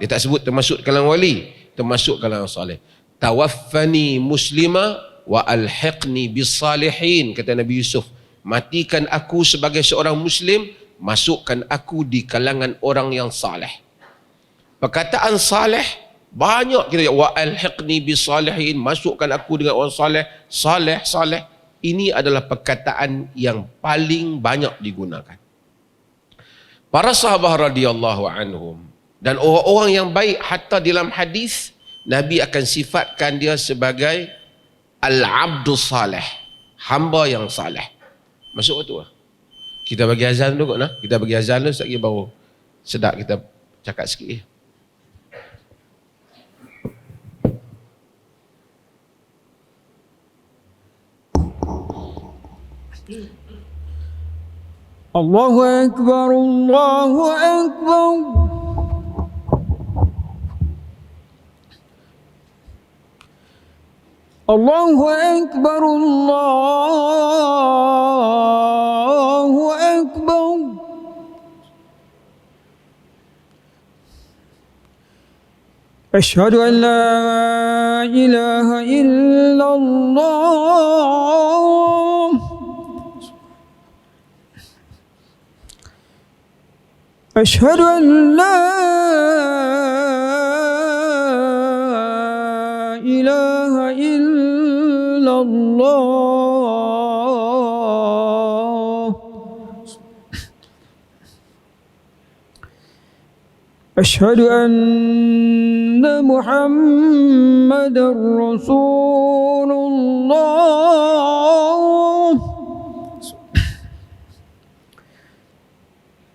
Speaker 4: Dia tak sebut termasuk kalangan wali, termasuk kalangan salih. Tawaffani muslima wa alhiqni bis salihin, kata Nabi Yusuf. Matikan aku sebagai seorang muslim, masukkan aku di kalangan orang yang salih. Perkataan salih banyak kita, wa alhiqni bis salihin, masukkan aku dengan orang salih. Salih. Ini adalah perkataan yang paling banyak digunakan. Para sahabat radhiyallahu anhum dan orang-orang yang baik, hatta dalam hadis Nabi akan sifatkan dia sebagai al-abdus salih, hamba yang salih. Masuk betul lah. Kita bagi azan dulu kot nah. Kita bagi azan dulu, sekali baru sedap kita cakap sikit.
Speaker 5: Allahu Akbar, Allahu Akbar. Allahu Akbar, Allahu Akbar. Asyhadu an la ilaha illallah. Asyhadu an la ilaha illallah. Asyhadu anna Muhammadar Rasulullah.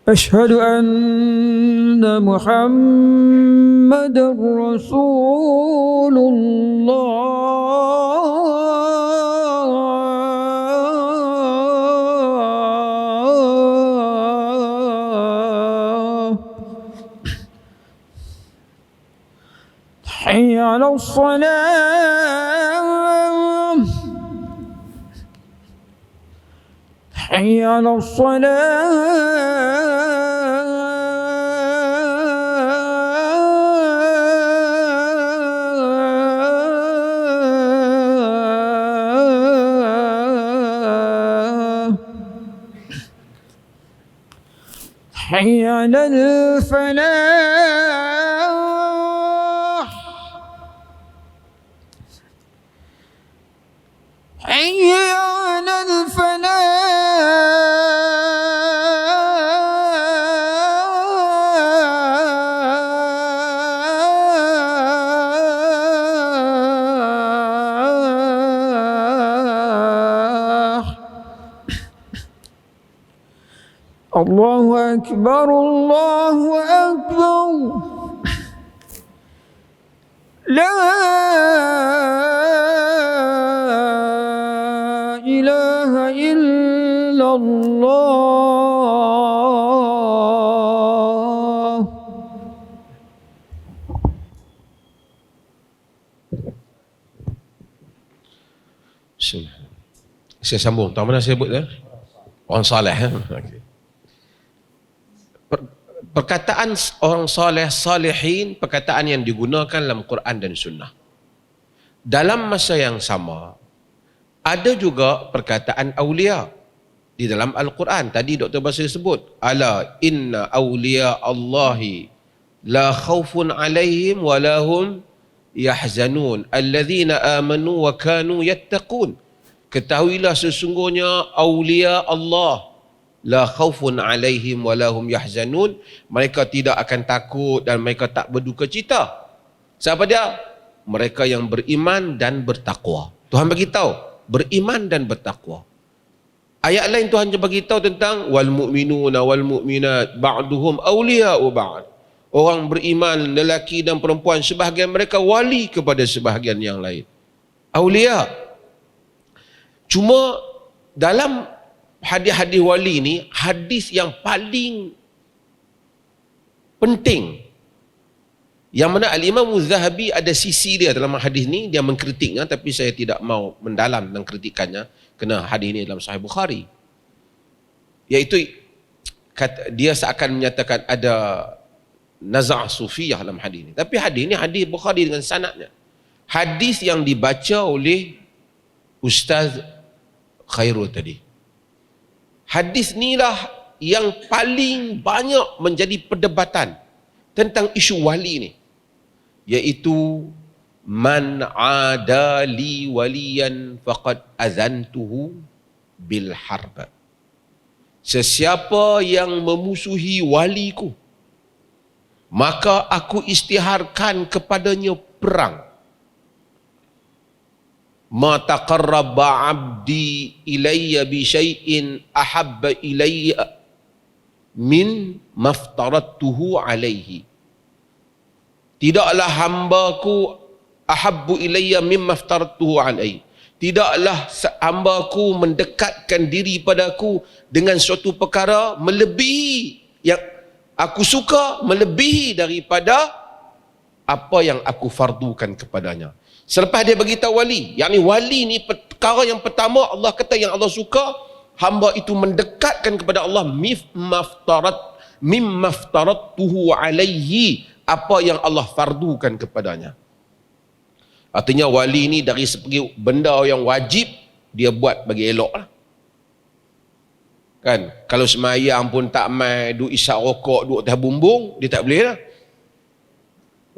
Speaker 5: Asyhadu anna Muhammadar Rasulullah. Hayya 'alas salam. Hayya 'alas salam. Hayya 'alal falah. Hayya 'alal falah. Allahu Akbar, Allahu Akbar. La ilaha illallah.
Speaker 4: Saya sambung. Tahu mana saya sebut dah? Orang saleh. Okay. Perkataan orang saleh, salihin, perkataan yang digunakan dalam Quran dan Sunnah. Dalam masa yang sama, ada juga perkataan awliya di dalam Al-Quran. Tadi Dr. Basri sebut, ala inna awliya Allahi la khawfun alaihim wa lahum yahzanun alladhina amanu wa kanu yattaqun. Ketahuilah sesungguhnya awliya Allah la khaufun alaihim wa lahum yahzanun. Mereka tidak akan takut dan mereka tak berduka cita. Siapa dia? Mereka yang beriman dan bertakwa. Tuhan bagi tahu, beriman dan bertakwa. Ayat lain Tuhan bagi tahu tentang wal mu'minuna wal mu'minat ba'duhum awliya'u ba'd. Orang beriman lelaki dan perempuan sebahagian mereka wali kepada sebahagian yang lain. Awliya. Cuma dalam hadis-hadis wali ni, hadis yang paling penting yang mana Al-Imam Az-Zahabi ada sisi dia dalam hadis ni, dia mengkritiknya, tapi saya tidak mau mendalam dan kritikannya kerana hadis ni dalam Sahih Bukhari. Iaitu dia seakan menyatakan ada nazah sufiyah dalam hadis ni. Tapi hadis ni hadis Bukhari dengan sanadnya. Hadis yang dibaca oleh Ustaz Khairul tadi. Hadis inilah yang paling banyak menjadi perdebatan tentang isu wali ni. Iaitu man adali waliyan faqad azantuhu bil harb. Sesiapa yang memusuhi waliku, maka aku istiharkan kepadanya perang. Ma taqarraba 'abdi ilayya bi syai'in ahabba ilayya min maftaradtuhu alaihi. Tidaklah hambaku ahabbu ilayya mimma aftaratuhu alaihi. Tidaklah hambaku mendekatkan diri padaku dengan suatu perkara melebihi yang aku suka, melebihi daripada apa yang aku fardukan kepadanya. Selepas dia beritahu wali, yakni wali ni perkara yang pertama Allah kata yang Allah suka, hamba itu mendekatkan kepada Allah mimma aftaratuhu alaihi, apa yang Allah fardukan kepadanya. Artinya wali ni dari segi benda yang wajib dia buat bagi elok lah. Kan? Kalau semayang pun tak mai, duk isap rokok, duk atas bumbung, dia tak boleh lah.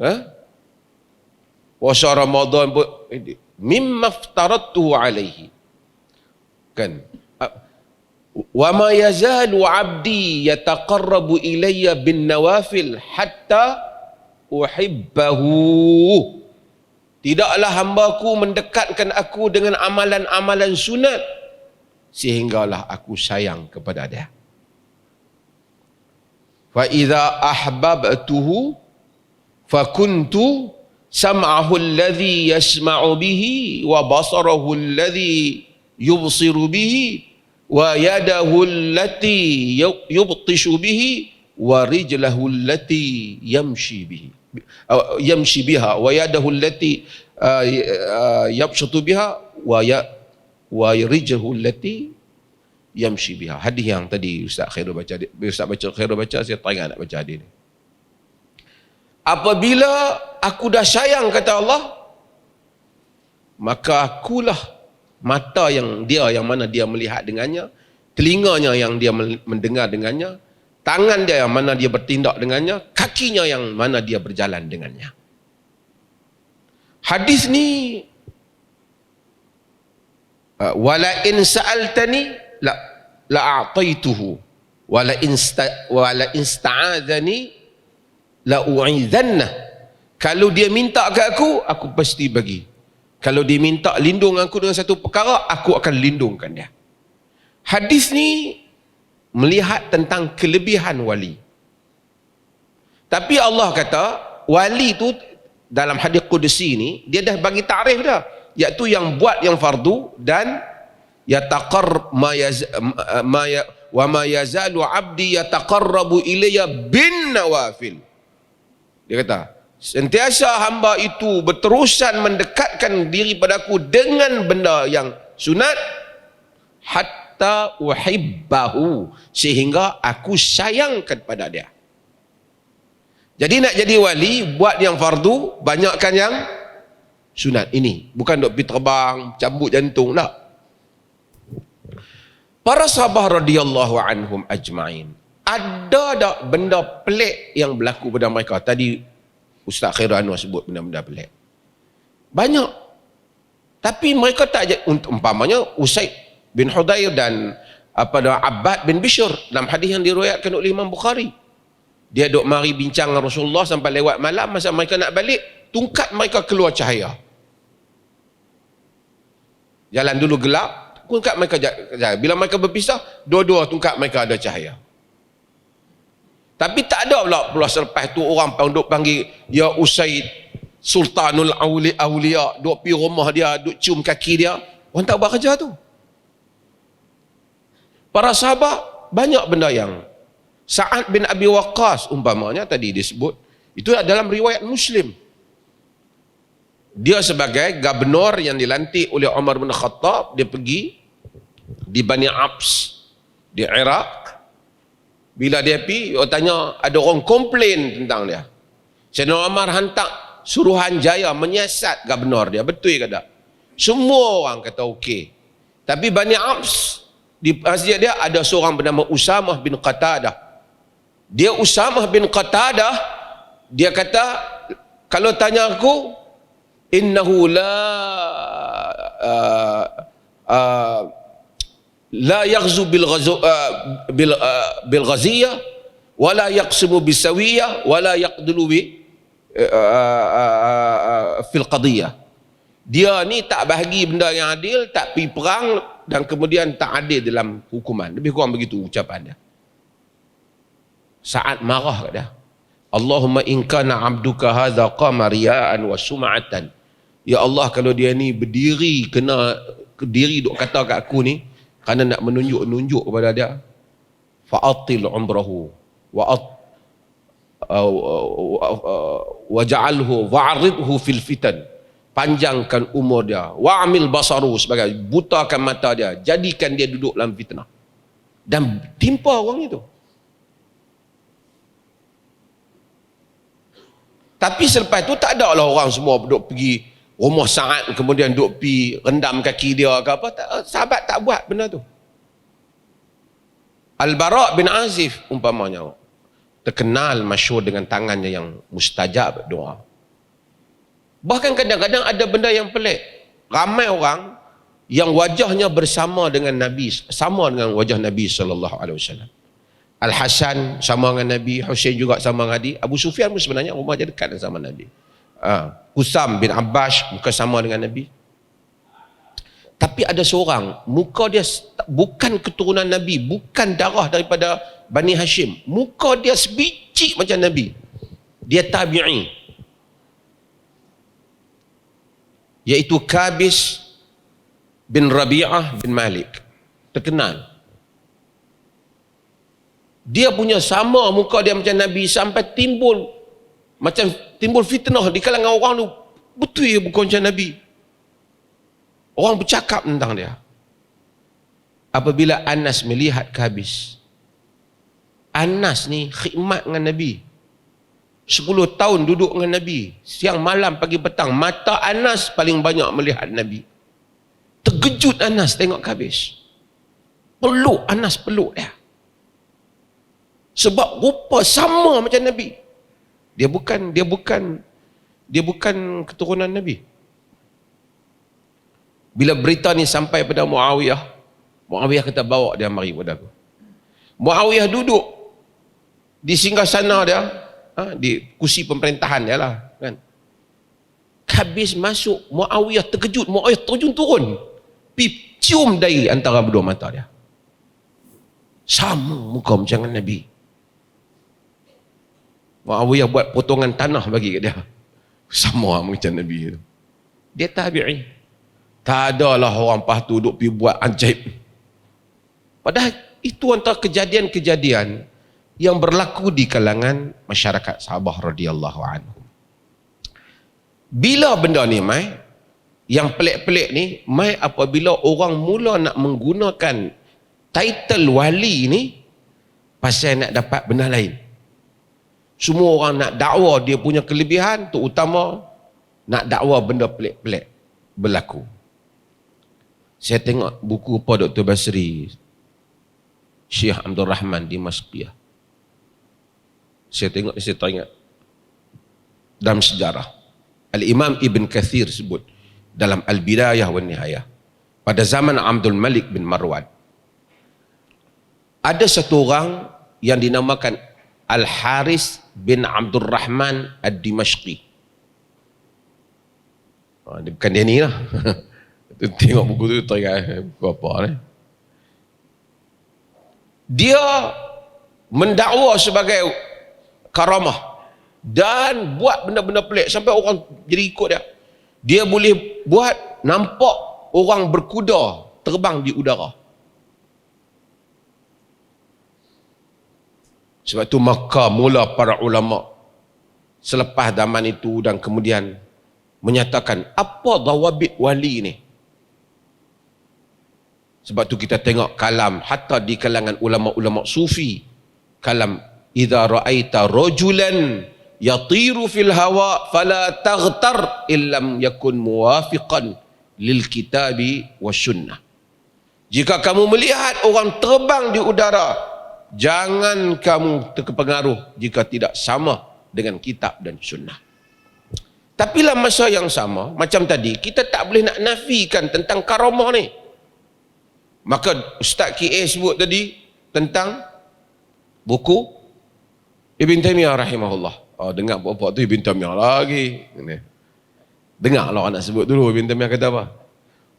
Speaker 4: Ha? Puasa Ramadan pun mimma aftaratuhu alaihi. Kan? Wa ma yazalu 'abdi yataqarrabu ilayya bin nawafil hatta uhibbahu. Tidaklah hambaku mendekatkan aku dengan amalan-amalan sunat sehinggalah aku sayang kepada dia. Fa idza ahbabtuhu fakuntu sam'ahu alladhi yasma'u bihi wa basarahu alladhi yubsiru bihi wa yadahu allati yubtishu bihi wa rijlahu allati yamshi biha wa yadahu allati yabsutu biha wa rijlahu allati yamshi biha. Hadis yang tadi Ustaz Khairul baca, saya teringat nak baca hadis ni. Apabila aku dah sayang kata Allah, maka akulah mata yang mana dia melihat dengannya, telinganya yang dia mendengar dengannya, tangan dia yang mana dia bertindak dengannya, kakinya yang mana dia berjalan dengannya. Hadis ni wala in sa'altani la a'taituhu wala in sta'adzani la u'idhanna. Kalau dia minta ke aku pasti bagi. Kalau dia minta lindung aku dengan satu perkara, aku akan lindungkan dia. Hadis ni melihat tentang kelebihan wali. Tapi Allah kata wali tu dalam hadis Qudsi ni dia dah bagi takrif dah, iaitu yang buat yang fardu dan yataqar wa ma yazalu 'abdi yataqarrabu ilayya bin nawafil. Dia kata sentiasa hamba itu berterusan mendekatkan diri padaku dengan benda yang sunat hatta uhibbahu, sehingga aku sayangkan pada dia. Jadi nak jadi wali, buat yang fardu, banyakkan yang sunat. Ini bukan duk pergi terbang, cambuk jantung lah. Para sahabat radhiyallahu anhum ajma'in, ada tak benda pelik yang berlaku pada mereka? Tadi Ustaz Khairul Anwar sebut benda-benda pelik. Banyak. Tapi mereka tak, untuk umpamanya Usaid bin Hudair dan Abbad bin Bishr dalam hadis yang diriwayatkan oleh Imam Bukhari. Dia duk mari bincang dengan Rasulullah sampai lewat malam, masa mereka nak balik, tungkat mereka keluar cahaya. Jalan dulu gelap, tungkat mereka cahaya. Bila mereka berpisah, dua-dua tungkat mereka ada cahaya. Tapi tak ada pula selepas tu orang duk panggil ya Usaid Sultanul Awliya, duk pergi rumah dia, duk cium kaki dia. Orang tak buat kerja tu. Para sahabat banyak benda yang Sa'ad bin Abi Waqqas umpamanya tadi disebut, itu dalam riwayat Muslim. Dia sebagai gubernur yang dilantik oleh Umar bin Khattab, dia pergi di Bani Abs di Iraq. Bila dia pergi, dia tanya, ada orang komplain tentang dia. Sayyidina Umar hantar suruhan jaya menyiasat gubernur dia, betul ke tak? Semua orang kata okey. Tapi Bani Abs, di masjid dia ada seorang bernama Usamah bin Qatadah. Dia Usamah bin Qatadah, dia kata, kalau tanya aku, innahu la yaghzu bil ghaziyah wala yaqsimu bisawiyah wala yaqdulu fil qadiyah. Dia ni tak bahagi benda yang adil, tak pergi perang, dan kemudian tak adil dalam hukuman. Lebih kurang begitu ucapan dia. Sa'ad marah kat dia. Allahumma in kana abduka hadha qama riya'an wa sum'atan. Ya Allah, kalau dia ni berdiri, kena diri duk kata kat aku ni kerana nak menunjuk kepada dia, fa'atil umrahu wa ja'alhu wa'aridhu fil fitan. Panjangkan umur dia, wa'amil basaru, sebagai butakan mata dia, jadikan dia duduk dalam fitnah. Dan timpa orang itu. Tapi selepas tu tak ada lah orang semua duduk pergi rumah Sa'ad, kemudian duduk pergi rendam kaki dia ke apa. Sahabat tak buat benda tu. Al-Bara' bin Azif umpamanya terkenal masyhur dengan tangannya yang mustajab doa. Bahkan kadang-kadang ada benda yang pelik. Ramai orang yang wajahnya bersama dengan Nabi, sama dengan wajah Nabi SAW. Al-Hasan sama dengan Nabi, Husain juga sama dengan Nabi. Abu Sufyan pun sebenarnya rumah dia dekat sama Nabi. Husam bin Abbas muka sama dengan Nabi. Tapi ada seorang, muka dia bukan keturunan Nabi, bukan darah daripada Bani Hashim. Muka dia sebiji macam Nabi. Dia tabi'i. Iaitu Kabis bin Rabi'ah bin Malik. Terkenal. Dia punya sama muka dia macam Nabi, sampai timbul fitnah di kalangan orang tu. Betul ya bukan macam Nabi. Orang bercakap tentang dia. Apabila Anas melihat Kabis, Anas ni khidmat dengan Nabi, 10 tahun duduk dengan Nabi, siang malam pagi petang, mata Anas paling banyak melihat Nabi. Terkejut Anas tengok Kabis. Anas peluk dia. Sebab rupa sama macam Nabi. Dia bukan keturunan Nabi. Bila berita ni sampai pada Muawiyah, Muawiyah kata bawa dia mari pada aku. Muawiyah duduk di singgasana dia, di kursi pemerintahan dia lah, kan. Habis masuk, Muawiyah terkejut, Muawiyah terjun turun, pi cium dari antara kedua mata dia. Sama muka macam Nabi. Muawiyah buat potongan tanah bagi kat dia. Sama macam Nabi itu. Dia tabi'i. Tak adalah orang lepas tu duk pergi buat ajaib. Padahal itu antara kejadian-kejadian yang berlaku di kalangan masyarakat sahabat radhiyallahu anhum. Bila benda ni mai, yang pelik-pelik ni mai apabila orang mula nak menggunakan title wali ni pasal nak dapat benda lain. Semua orang nak dakwa dia punya kelebihan, terutama nak dakwa benda pelik-pelik berlaku. Saya tengok buku Pak Dr. Basri, Syekh Abdul Rahman di Masqiyah. Saya tengok, saya teringat dalam sejarah. Al-Imam Ibn Kathir sebut dalam Al-Bidayah wa Nihayah, pada zaman Abdul Malik bin Marwan, Ada satu orang yang dinamakan Al-Haris bin Abdul Rahman Ad-Dimashqi. Dia bukan dia ni lah. Tengok buku tu teringat buku apa ni. Dia mendakwa sebagai karamah dan buat benda-benda pelik sampai orang jadi ikut dia. Dia boleh buat nampak orang berkuda terbang di udara. Sebab tu maka mula para ulama selepas zaman itu dan kemudian menyatakan apa dawabit wali ni. Sebab tu kita tengok kalam hatta di kalangan ulama-ulama sufi, kalam idza ra'aita rajulan yatiru fil hawa fala taghtar illam yakun muwafiqan lil kitabi wasyunnah. Jika kamu melihat orang terbang di udara, jangan kamu terpengaruh jika tidak sama dengan kitab dan sunnah. Tapi dalam masa yang sama, macam tadi, kita tak boleh nak nafikan tentang karamah ni. Maka Ustaz KA sebut tadi tentang buku Ibn Taymiyah rahimahullah. Dengar apa-apa tu Ibn Taymiyah lagi. Dengarlah orang nak sebut dulu Ibn Taymiyah kata apa.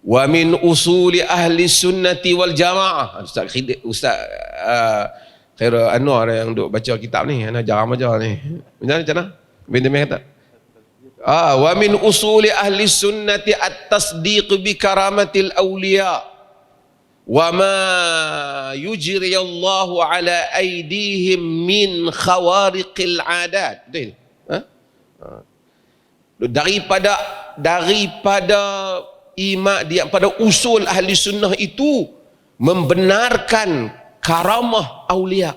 Speaker 4: Wa min usuli ahli sunnati wal jamaah. Ustaz Khairul Anwar yang duk baca kitab ni, ana jarang baca ni. Macam mana? Ibn Taymiyah kata. Wa min usuli ahli sunnati at-tasdiq bi karamatil awliya wa ma yujri Allahu ala aydihim min khawariqil adat. Betul? Daripada pada usul ahli sunnah itu membenarkan karamah aulia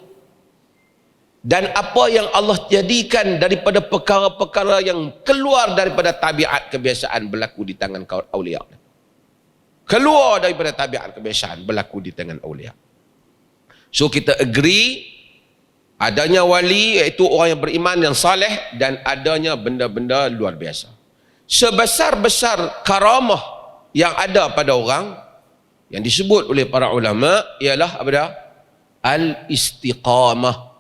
Speaker 4: dan apa yang Allah jadikan daripada perkara-perkara yang keluar daripada tabiat kebiasaan berlaku di tangan aulia. Keluar daripada tabiat kebiasaan berlaku di tangan aulia. So kita agree adanya wali iaitu orang yang beriman yang saleh dan adanya benda-benda luar biasa. Sebesar-besar karamah yang ada pada orang yang disebut oleh para ulama ialah apa dia? Al-istiqamah.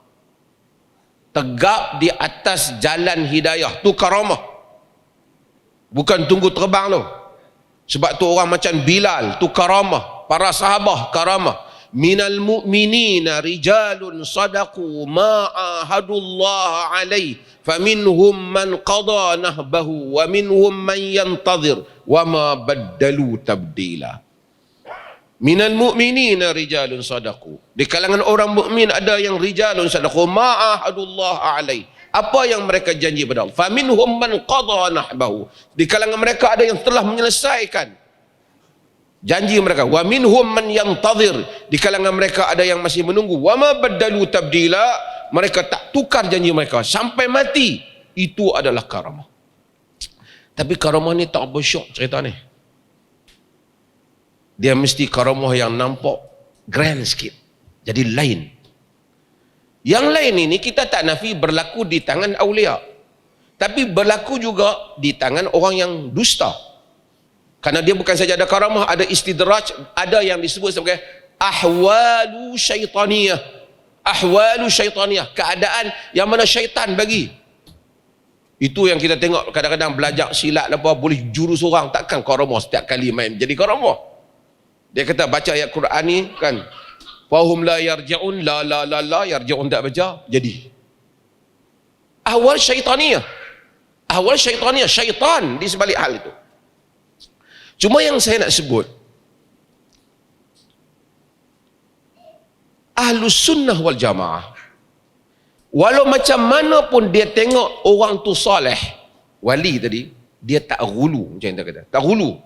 Speaker 4: Tegak di atas jalan hidayah. Tu karamah. Bukan tunggu terbang tu. Sebab tu orang macam Bilal, tu karamah. Para sahabah karamah. Minal mu'minina rijalun sadaqu ma'ahadullah alaih. Faminhum man qada nahbahu wa minhum man yantazir wa ma baddalu tabdila. Minal mu'minina rijalun sadaqu. Di kalangan orang mukmin ada yang rijalun sadaqu ma'ahadullah alaih. Apa yang mereka janji pada Allah. Faminhum man qada nahbahu. Di kalangan mereka ada yang telah menyelesaikan janji mereka. Wa minhum man yantazir. Di kalangan mereka ada yang masih menunggu. Wa ma baddalu tabdila. Mereka tak tukar janji mereka sampai mati. Itu adalah karamah. Tapi karamah ni tak bersyok cerita ni. Dia mesti karamah yang nampak grand sikit. Jadi lain. Yang lain ini kita tak nafi berlaku di tangan awliya. Tapi berlaku juga di tangan orang yang dusta. Karena dia bukan saja ada karamah, ada istidraj, ada yang disebut sebagai ahwalu syaitaniyah. Ahwalu syaitaniyah, keadaan yang mana syaitan bagi. Itu yang kita tengok kadang-kadang belajar silat apa boleh jurus orang, takkan karamah setiap kali main jadi karamah. Dia kata baca ayat Quran ni kan, fahum la yarji'un, la yarji'un, tak baca jadi. Ahwal syaitaniyah. Ahwal syaitaniyah, syaitan di sebalik hal itu. Cuma yang saya nak sebut, Ahlus Sunnah wal Jamaah, walau macam mana pun dia tengok orang tu soleh, wali tadi, dia tak gulu, macam yang kita kata, tak gulu.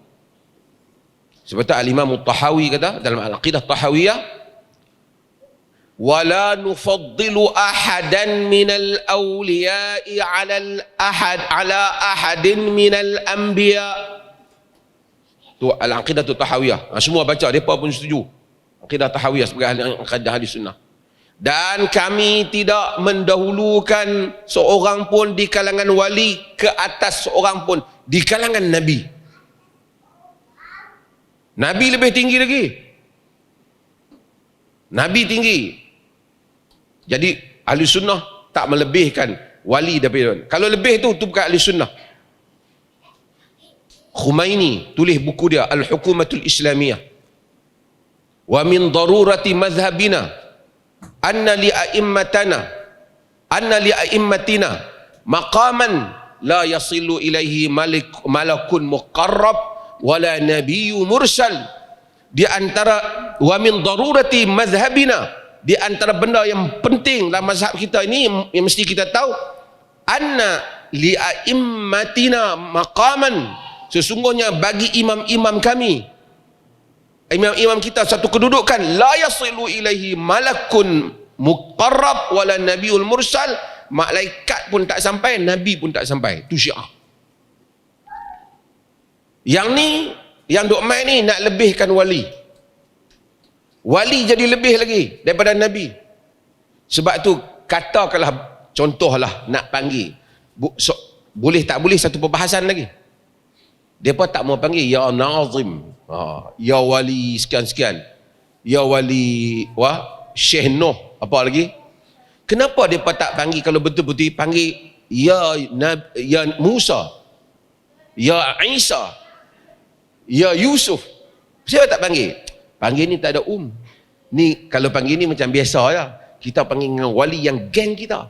Speaker 4: Sebab tu Al-Imam Tahawi kata dalam Al-Aqidah Tahawiyah, wala nufaddilu ahadan minal awliya'i ala ahadin minal anbiya. Tu Al-Aqidah Tahawiyah. Semua baca, mereka pun setuju. Aqidah Tahawiyah sebagai akidah ahli sunnah. Dan kami tidak mendahulukan seorang pun di kalangan wali ke atas seorang pun di kalangan Nabi. Nabi lebih tinggi lagi. Nabi tinggi. Jadi ahli sunnah tak melebihkan wali daripada. Kalau lebih tu bukan ahli sunnah. Khumaini tulis buku dia Al-Hukumatul Islamiyah. Wa min darurati madhhabina anna li a'immatina maqaman la yasilu ilaihi malakun muqarrab wala nabiyyu mursal. Di antara wa min darurati madhhabina, di antara benda yang penting dalam mazhab kita ini yang mesti kita tahu, anna li a'immatina maqaman, sesungguhnya bagi imam-imam kami, imam-imam kita satu kedudukan, la yasilu ilaihi malakun muqarrab wala nabiyul mursal, malaikat pun tak sampai, nabi pun tak sampai. Itu Syiah. Yang ni, yang duk main ni nak lebihkan wali. Wali jadi lebih lagi daripada nabi. Sebab tu katakanlah, contohlah nak panggil, boleh tak boleh satu perbahasan lagi. Depa tak mau panggil ya nazim, ya wali sekian-sekian, ya wali Syekh Noh, apa lagi. Kenapa depa tak panggil, kalau betul-betul panggil ya Musa, ya Isa, ya Yusuf? Siapa tak panggil? Panggil ni tak ada ni kalau panggil ni macam biasa ya. Kita panggil dengan wali yang geng kita.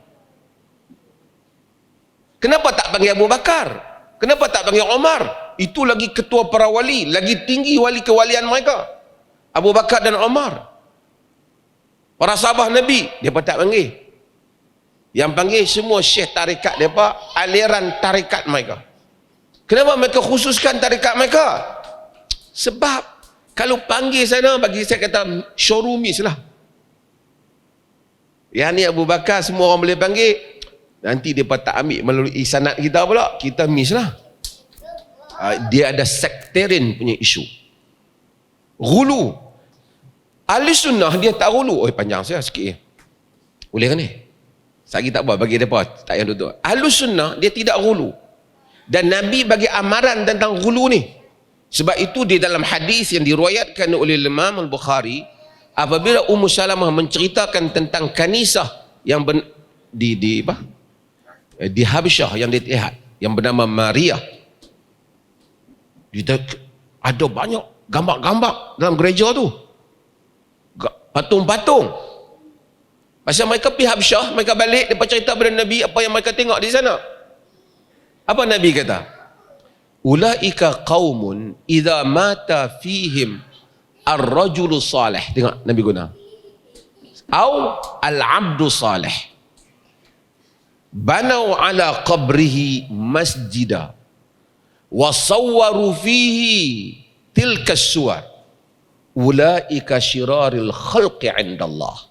Speaker 4: Kenapa tak panggil Abu Bakar? Kenapa tak panggil Omar? Itu lagi ketua para wali, lagi tinggi wali kewalian mereka, Abu Bakar dan Omar. Para sahabat Nabi, mereka tak panggil. Yang panggil semua syekh tarikat mereka, aliran tarikat mereka. Kenapa mereka khususkan tarikat mereka? Sebab kalau panggil sana, bagi saya kata showroomis lah. Yang ni Abu Bakar semua orang boleh panggil, nanti mereka tak ambil melalui sanad kita pula, kita miss lah. Dia ada sectarian punya isu. Ghulu. Ahli sunnah dia tak ghulu. Panjang saya sikit. Boleh kan ni? Sagi tak apa, bagi mereka tak yang duduk. Ahli sunnah dia tidak ghulu. Dan Nabi bagi amaran tentang ghulu ni. Sebab itu di dalam hadis yang diriwayatkan oleh Imam Al-Bukhari, apabila Ummu Salamah menceritakan tentang kanisah yang di Habsyah yang dilihat, yang bernama Maria. Ada banyak gambar-gambar dalam gereja tu, patung-patung. Pasal mereka pergi Habsyah, mereka balik, mereka cerita kepada Nabi apa yang mereka tengok di sana. Apa Nabi kata? Ulaika qaumun idza mata fihim ar-rajulu salih. Tengok Nabi guna au al-abdu salih banau ala qabrihi masjida wa sawwaru fihi tilka as-suwar ulaika syiraril khalqi 'indallah.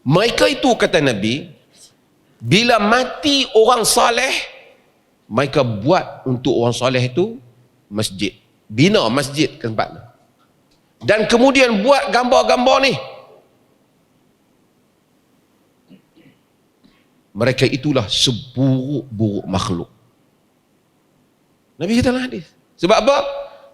Speaker 4: Mereka itu, kata Nabi, bila mati orang saleh, mereka buat untuk orang saleh itu masjid, bina masjid ke tempatnya, dan kemudian buat gambar-gambar ni. Mereka itulah seburuk-buruk makhluk. Nabi kata dalam hadis. Sebab apa?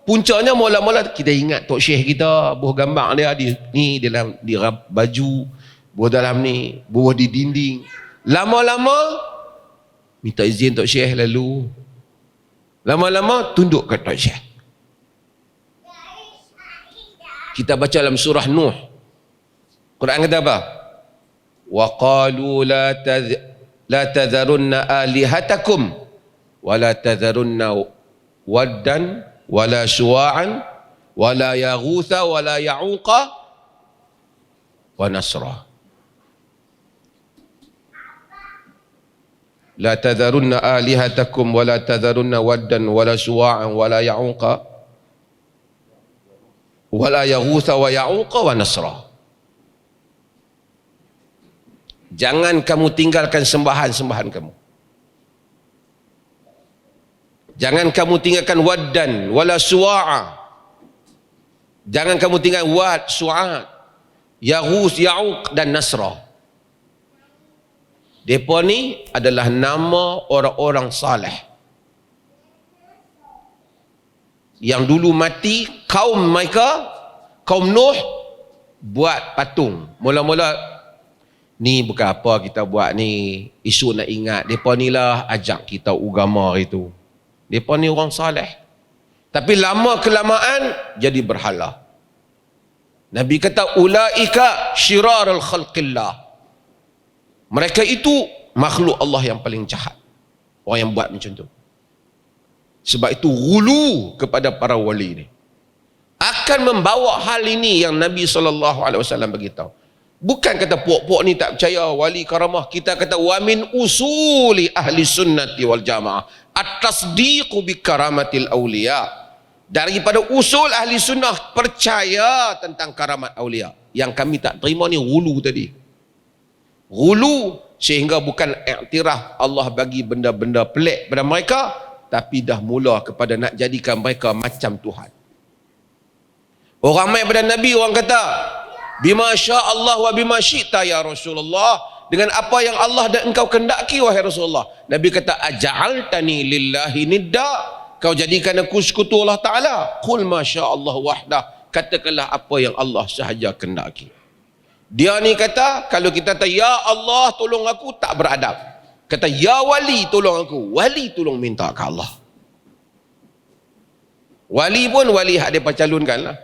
Speaker 4: Puncanya mula-mula kita ingat tok syekh kita buah gambar dia di dalam di baju, buah dalam ni, buah di dinding. Lama-lama minta izin tok syekh, lalu lama-lama tunduk kat tok syekh. Kita baca dalam surah Nuh. Quran kata apa? Wa qalu la tadharunna alihatakum wa la tadharunna waddan wa la suwa'an wa la yaghutha wa la ya'uqa wa nasra. La tadharunna alihatakum wa la tadharunna waddan wa la suwa'an wa la ya'uqa wa la yaghutha wa ya'uqa wa nasra. Jangan kamu tinggalkan sembahan-sembahan kamu. Jangan kamu tinggalkan waddan wala suwa'a. Jangan kamu tinggal wad, su'a, yaghus, ya'uq dan nasra. Depa ni adalah nama orang-orang saleh yang dulu mati, kaum mereka, kaum Nuh, buat patung. Mula-mula ni bukan apa kita buat ni, isu nak ingat depa ni lah ajak kita agama itu. Depa ni orang soleh. Tapi lama kelamaan jadi berhala. Nabi kata ulaika syirarul khalqillah. Mereka itu makhluk Allah yang paling jahat. Orang yang buat macam tu. Sebab itu ghulu kepada para wali ni akan membawa hal ini yang Nabi SAW beritahu. Bukan kata puak-puak ni tak percaya wali karamah. Kita kata wa min usuli ahli sunnati wal jamaah at-tasdiqu bi karamatil awliya. Daripada usul ahli sunnah percaya tentang karamat awliya. Yang kami tak terima ni ghulu tadi. Ghulu sehingga bukan iktiraf Allah bagi benda-benda pelik pada mereka, tapi dah mula kepada nak jadikan mereka macam Tuhan. Orang main pada Nabi, orang kata bima sya'allah wa bima syi'ta ya Rasulullah, dengan apa yang Allah dan engkau kendaki wahai Rasulullah. Nabi kata aja'altani lillahi nidda, kau jadikan aku sekutu Allah Ta'ala. Qul ma sya'allah wahdah, katakanlah apa yang Allah sahaja kendaki. Dia ni kata kalau kita kata ya Allah tolong aku, tak beradab. Kata ya wali tolong aku, wali tolong minta ke Allah. Wali pun wali hak dia calonkan lah.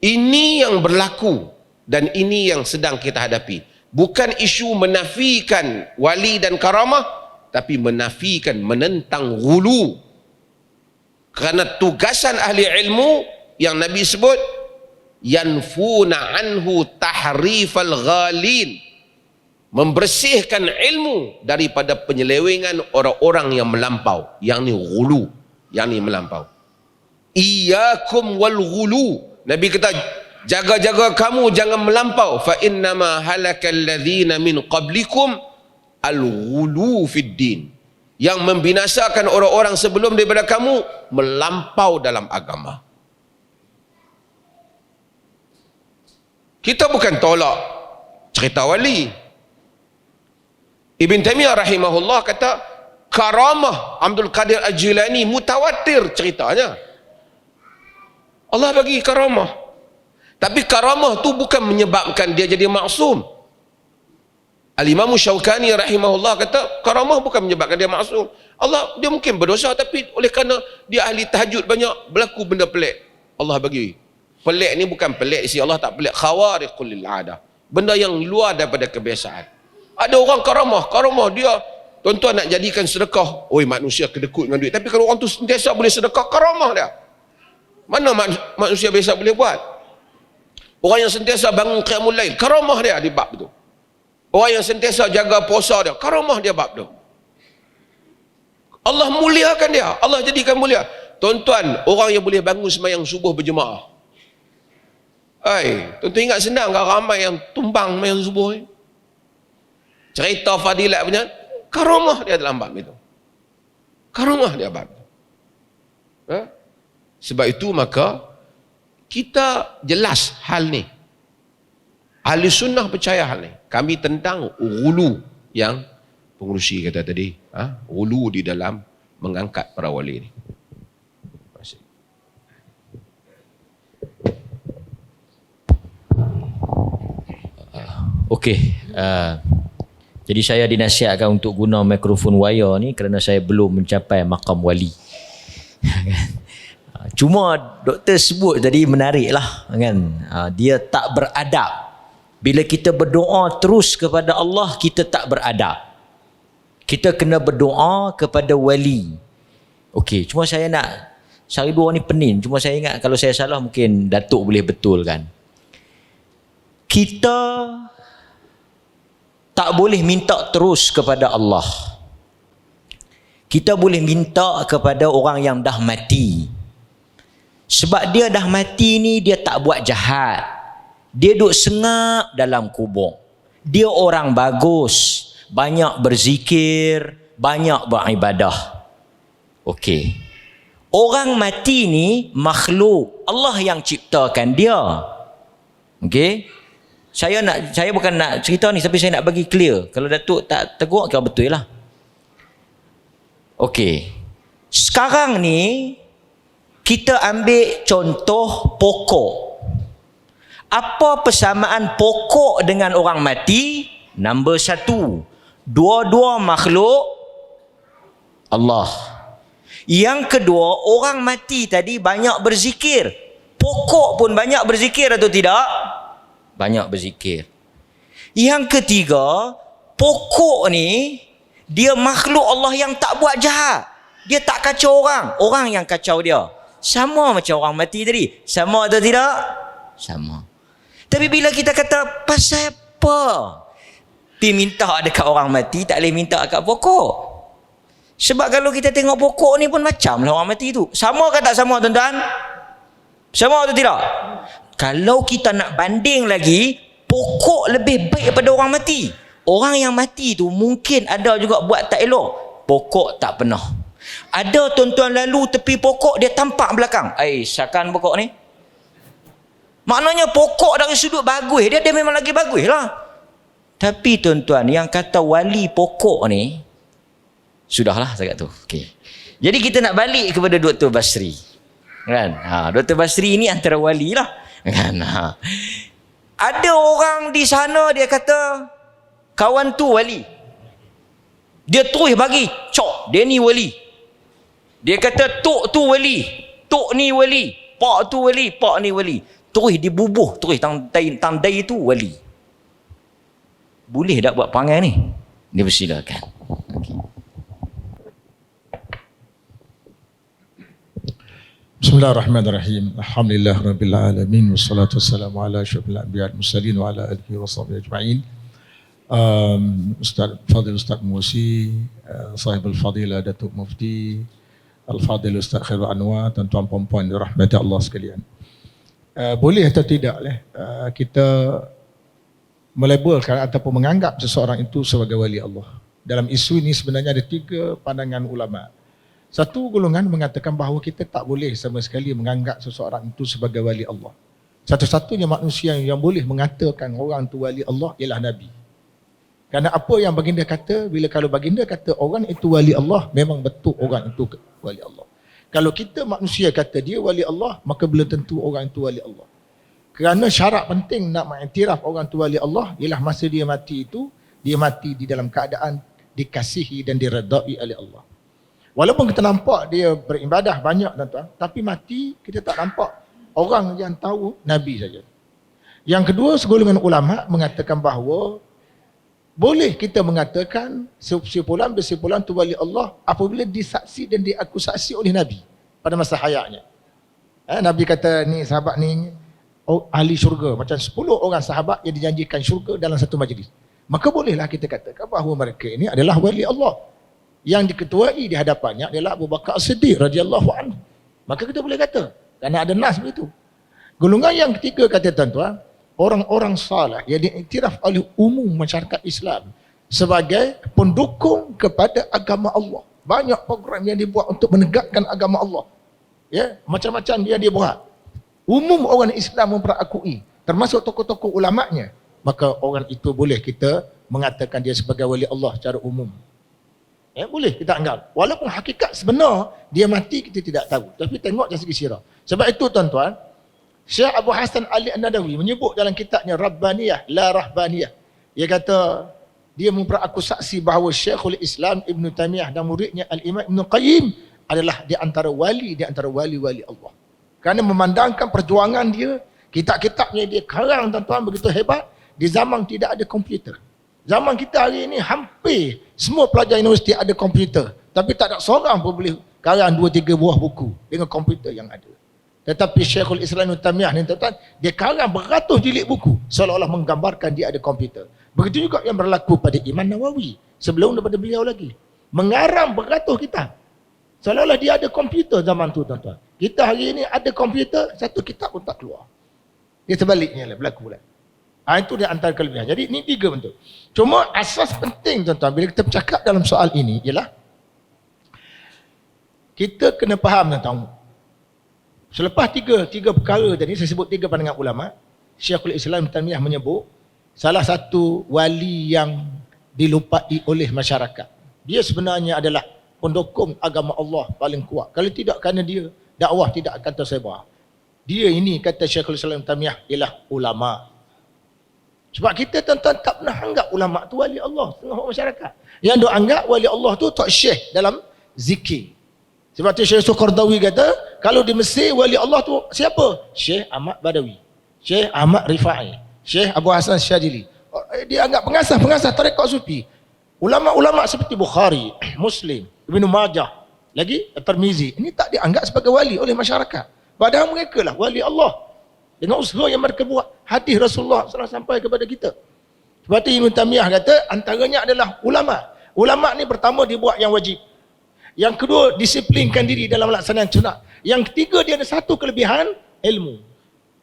Speaker 4: Ini yang berlaku dan ini yang sedang kita hadapi. Bukan isu menafikan wali dan karamah, tapi menafikan, menentang ghulu. Kerana tugasan ahli ilmu yang Nabi sebut yanfuna anhu tahrifal ghalin, membersihkan ilmu daripada penyelewengan orang-orang yang melampau, yang ni ghulu, yang ni melampau. Iyyakum wal ghulu, Nabi kata jaga-jaga kamu jangan melampau. Fa innama halakal ladzina min qablikum al ghulu fid din, yang membinasakan orang-orang sebelum daripada kamu melampau dalam agama. Kita bukan tolak cerita wali. Ibn Taimiyah rahimahullah kata karamah Abdul Qadir Al-Jilani mutawatir ceritanya. Allah bagi karamah. Tapi karamah tu bukan menyebabkan dia jadi maksum. Al-Imam Syaukani rahimahullah kata karamah bukan menyebabkan dia maksum. Allah, dia mungkin berdosa tapi oleh kerana dia ahli tahajud banyak, berlaku benda pelik, Allah bagi. Pelik ni bukan pelik isi Allah tak pelik, khawariqul lil adah, benda yang luar daripada kebiasaan. Ada orang karamah dia tuan-tuan nak jadikan sedekah, oi manusia kedekut dengan duit, tapi kalau orang tu sentiasa boleh sedekah, karamah dia. Mana manusia biasa boleh buat? Orang yang sentiasa bangun qiyamul lail, karamah dia di bab tu. Orang yang sentiasa jaga puasa dia, karamah dia bab tu. Allah muliakan dia, Allah jadikan mulia. Tuan-tuan, orang yang boleh bangun sembahyang subuh berjemaah. Tuan-tuan ingat senang ke ramai yang tumbang sembahyang subuh ni? Cerita fadilat punya, karamah dia dalam bab itu. Karamah dia bab itu. Sebab itu maka kita jelas hal ni. Ahli sunnah percaya hal ni. Kami tentang ghulu yang pengurusi kata tadi. Ghulu di dalam mengangkat para wali ni. Terima kasih.
Speaker 1: Okey. Jadi saya dinasihatkan untuk guna mikrofon wire ni kerana saya belum mencapai maqam wali. Cuma doktor sebut tadi menarik lah kan. Dia tak beradab. Bila kita berdoa terus kepada Allah, kita tak beradab. Kita kena berdoa kepada wali. Okey, cuma saya nak sehari dua ni pening. Cuma saya ingat kalau saya salah mungkin Datuk boleh betulkan. Kita tak boleh minta terus kepada Allah. Kita boleh minta kepada orang yang dah mati. Sebab dia dah mati ni, dia tak buat jahat. Dia duduk sengap dalam kubur. Dia orang bagus, banyak berzikir, banyak beribadah. Okey. Orang mati ni makhluk, Allah yang ciptakan dia. Okey. Saya bukan nak cerita ni, tapi saya nak bagi clear. Kalau Datuk tak tegur, kau betul lah. Okey. Sekarang ni kita ambil contoh pokok. Apa persamaan pokok dengan orang mati? Nombor 1, dua-dua makhluk Allah. Yang kedua, orang mati tadi banyak berzikir. Pokok pun banyak berzikir atau tidak? Banyak berzikir. Yang ketiga, pokok ni dia makhluk Allah yang tak buat jahat. Dia tak kacau orang. Orang yang kacau dia. Sama macam orang mati tadi. Sama atau tidak? Sama. Tapi bila kita kata pasal apa? Pergi minta dekat orang mati, tak boleh minta dekat pokok. Sebab kalau kita tengok pokok ni pun macam lah orang mati tu. Sama ke tak sama tuan-tuan? Sama atau tidak? Kalau kita nak banding lagi, pokok lebih baik daripada orang mati. Orang yang mati tu mungkin ada juga buat tak elok. Pokok tak pernah. Ada tuan-tuan lalu tepi pokok, dia tampak belakang. Syakan pokok ni. Maknanya pokok dari sudut bagus, dia memang lagi bagus lah. Tapi tuan-tuan, yang kata wali pokok ni, sudahlah cakap tu. Okay. Jadi kita nak balik kepada Dr. Basri. Kan? Dr. Basri ni antara wali lah. Kan? Ada orang di sana dia kata kawan tu wali. Dia terus bagi cok, dia ni wali. Dia kata tok tu wali, tok ni wali, pak tu wali, pak ni wali. Terus dibubuh terus tandai tu wali. Boleh tak buat perangai ni? Dia persilakan. Okay.
Speaker 2: Bismillahirrahmanirrahim. Alhamdulillah rabbil alamin wassalatu wassalamu ala asyrafil anbiya'i wal mursalin wa ala alihi washabbihi ajma'in. Ustaz Musi, sahibul fadilah Datuk Mufti, Al-Fadil Ustaz Khairul Anwar, tuan-tuan puan-puan dirahmati Allah sekalian. Boleh atau tidak kita melabelkan ataupun menganggap seseorang itu sebagai wali Allah. Dalam isu ini sebenarnya ada 3 pandangan ulama. Satu golongan mengatakan bahawa kita tak boleh sama sekali menganggap seseorang itu sebagai wali Allah. Satu-satunya manusia yang boleh mengatakan orang itu wali Allah ialah Nabi. Kerana apa yang baginda kata, kalau baginda kata orang itu wali Allah, memang betul orang itu wali Allah. Kalau kita manusia kata dia wali Allah, maka belum tentu orang itu wali Allah. Kerana syarat penting nak mengiktiraf orang itu wali Allah ialah masa dia mati itu, dia mati di dalam keadaan dikasihi dan diredai oleh Allah. Walaupun kita nampak dia beribadah banyak tuan-tuan, tapi mati kita tak nampak orang yang tahu Nabi saja. Yang kedua, segolongan ulama mengatakan bahawa boleh kita mengatakan sesimpulan bersimpulan tu wali Allah apabila disaksi dan diakusasi oleh Nabi pada masa hayatnya. Nabi kata ni sahabat ni ahli syurga, macam 10 orang sahabat yang dijanjikan syurga dalam satu majlis. Maka bolehlah kita katakan bahawa mereka ini adalah wali Allah. Yang diketuai di hadapannya adalah Abu Bakar As-Siddiq radhiyallahu anhu. Maka kita boleh kata, kerana ada nas begitu. Golongan yang ketiga kata tuan-tuan, orang-orang saleh yang diiktiraf oleh umum masyarakat Islam sebagai pendukung kepada agama Allah. Banyak program yang dibuat untuk menegakkan agama Allah. Ya, macam-macam dia buat. Umum orang Islam memperakui, termasuk tokoh-tokoh ulamanya. Maka orang itu boleh kita mengatakan dia sebagai wali Allah secara umum. Boleh kita anggap. Walaupun hakikat sebenar dia mati kita tidak tahu. Tapi tengok dari segi sirah. Sebab itu tuan-tuan, Syekh Abu Hasan Ali An-Nadawi menyebut dalam kitabnya Rabbaniyah La Rahbaniyah. Dia kata dia memperakusaksi bahawa Syekhul Islam Ibn Taymiyah dan muridnya Al-Imam Ibn Qayyim adalah di antara wali-wali Allah. Kerana memandangkan perjuangan dia, kitab-kitabnya dia karang tuan-tuan begitu hebat. Di zaman tidak ada komputer. Zaman kita hari ini hampir semua pelajar universiti ada komputer. Tapi tak ada seorang pun boleh karang 2-3 buah buku dengan komputer yang ada. Tetapi Syekhul Islam Ibn Taymiyah ni tuan-tuan, dia karang beratus jilid buku seolah-olah menggambarkan dia ada komputer. Begitu juga yang berlaku pada Imam Nawawi sebelum daripada beliau lagi. Mengarang beratus kitab. Seolah-olah dia ada komputer zaman tu tuan-tuan. Kita hari ini ada komputer, satu kitab pun tak keluar. Dia sebaliknya lah, berlaku lah. Itu dia antara kelebihan. Jadi ini 3 bentuk. Cuma asas penting tuan-tuan bila kita bercakap dalam soal ini ialah kita kena faham tuan-tuan. Selepas tiga perkara tadi, saya sebut 3 pandangan ulama, Syekhul Islam Taimiyah menyebut salah satu wali yang dilupai oleh masyarakat. Dia sebenarnya adalah pendukung agama Allah paling kuat. Kalau tidak, kerana dia dakwah tidak akan tersebar. Dia ini kata Syekhul Islam Taimiyah ialah ulama. Sebab kita tuan-tuan tak pernah anggap ulama tu wali Allah tengah masyarakat. Yang dok anggap wali Allah tu tok syekh dalam zikir. Sebab tu Syekh Qardawi kata, kalau di Mesir wali Allah tu siapa? Syekh Ahmad Badawi, Syekh Ahmad Rifai, Syekh Abu Hasan Syadili. Dia anggap pengasas tarekat sufi. Ulama-ulama seperti Bukhari, Muslim, Ibnu Majah, lagi Tirmizi, ini tak dianggap sebagai wali oleh masyarakat. Padahal mereka lah wali Allah. Dengan usaha yang mereka buat, hadis Rasulullah SAW sampai kepada kita. Sebab itu Ibn Taymiyah kata, antaranya adalah ulama. Ulama ni pertama dia buat yang wajib. Yang kedua, disiplinkan diri dalam pelaksanaan sunat. Yang ketiga, dia ada satu kelebihan, ilmu.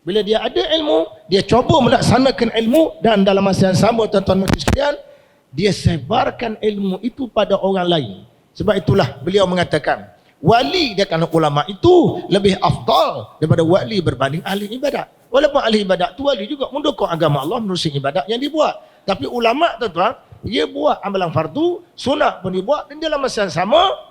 Speaker 2: Bila dia ada ilmu, dia cuba melaksanakan ilmu, dan dalam masa yang sama, tuan-tuan dan sekalian, dia sebarkan ilmu itu pada orang lain. Sebab itulah beliau mengatakan, wali dia kerana ulama itu lebih afdal daripada wali berbanding ahli ibadat. Walaupun ahli ibadat tu wali juga mendukung agama Allah menerusi ibadat yang dibuat. Tapi ulama tuan-tuan, dia buat amalan fardu, sunat pun dia buat, dan dalam masa yang sama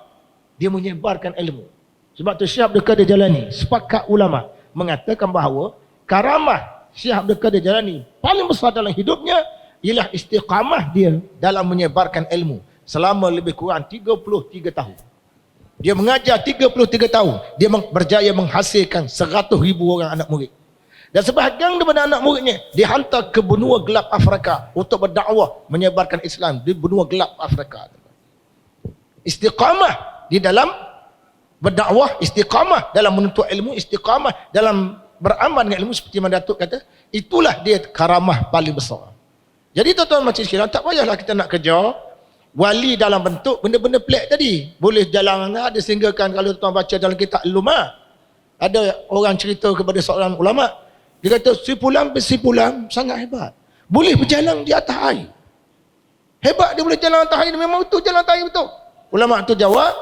Speaker 2: dia menyebarkan ilmu. Sebab tu Syekh Abdul Qadir Jalani, sepakat ulama mengatakan bahawa karamah Syekh Abdul Qadir Jalani paling besar dalam hidupnya ialah istiqamah dia dalam menyebarkan ilmu selama lebih kurang 33 tahun. Dia mengajar 33 tahun. Dia berjaya menghasilkan 100,000 orang anak murid. Dan sebahagian daripada anak muridnya dihantar ke benua gelap Afrika untuk berdakwah menyebarkan Islam di benua gelap Afrika. Istiqamah di dalam berdakwah, istiqamah dalam menuntut ilmu, istiqamah dalam beramal dengan ilmu seperti mana Datuk kata, itulah dia karamah paling besar. Jadi tuan-tuan macam sekalian, tak payahlah kita nak kejar wali dalam bentuk benda-benda pelik tadi. Boleh jalan, ada sehinggakan kalau tuan baca dalam kitab Lumah, ada orang cerita kepada seorang ulama, dia kata si fulan sangat hebat, boleh berjalan di atas air. Hebat dia boleh jalan atas air, memang betul jalan atas air betul. Ulama tu jawab,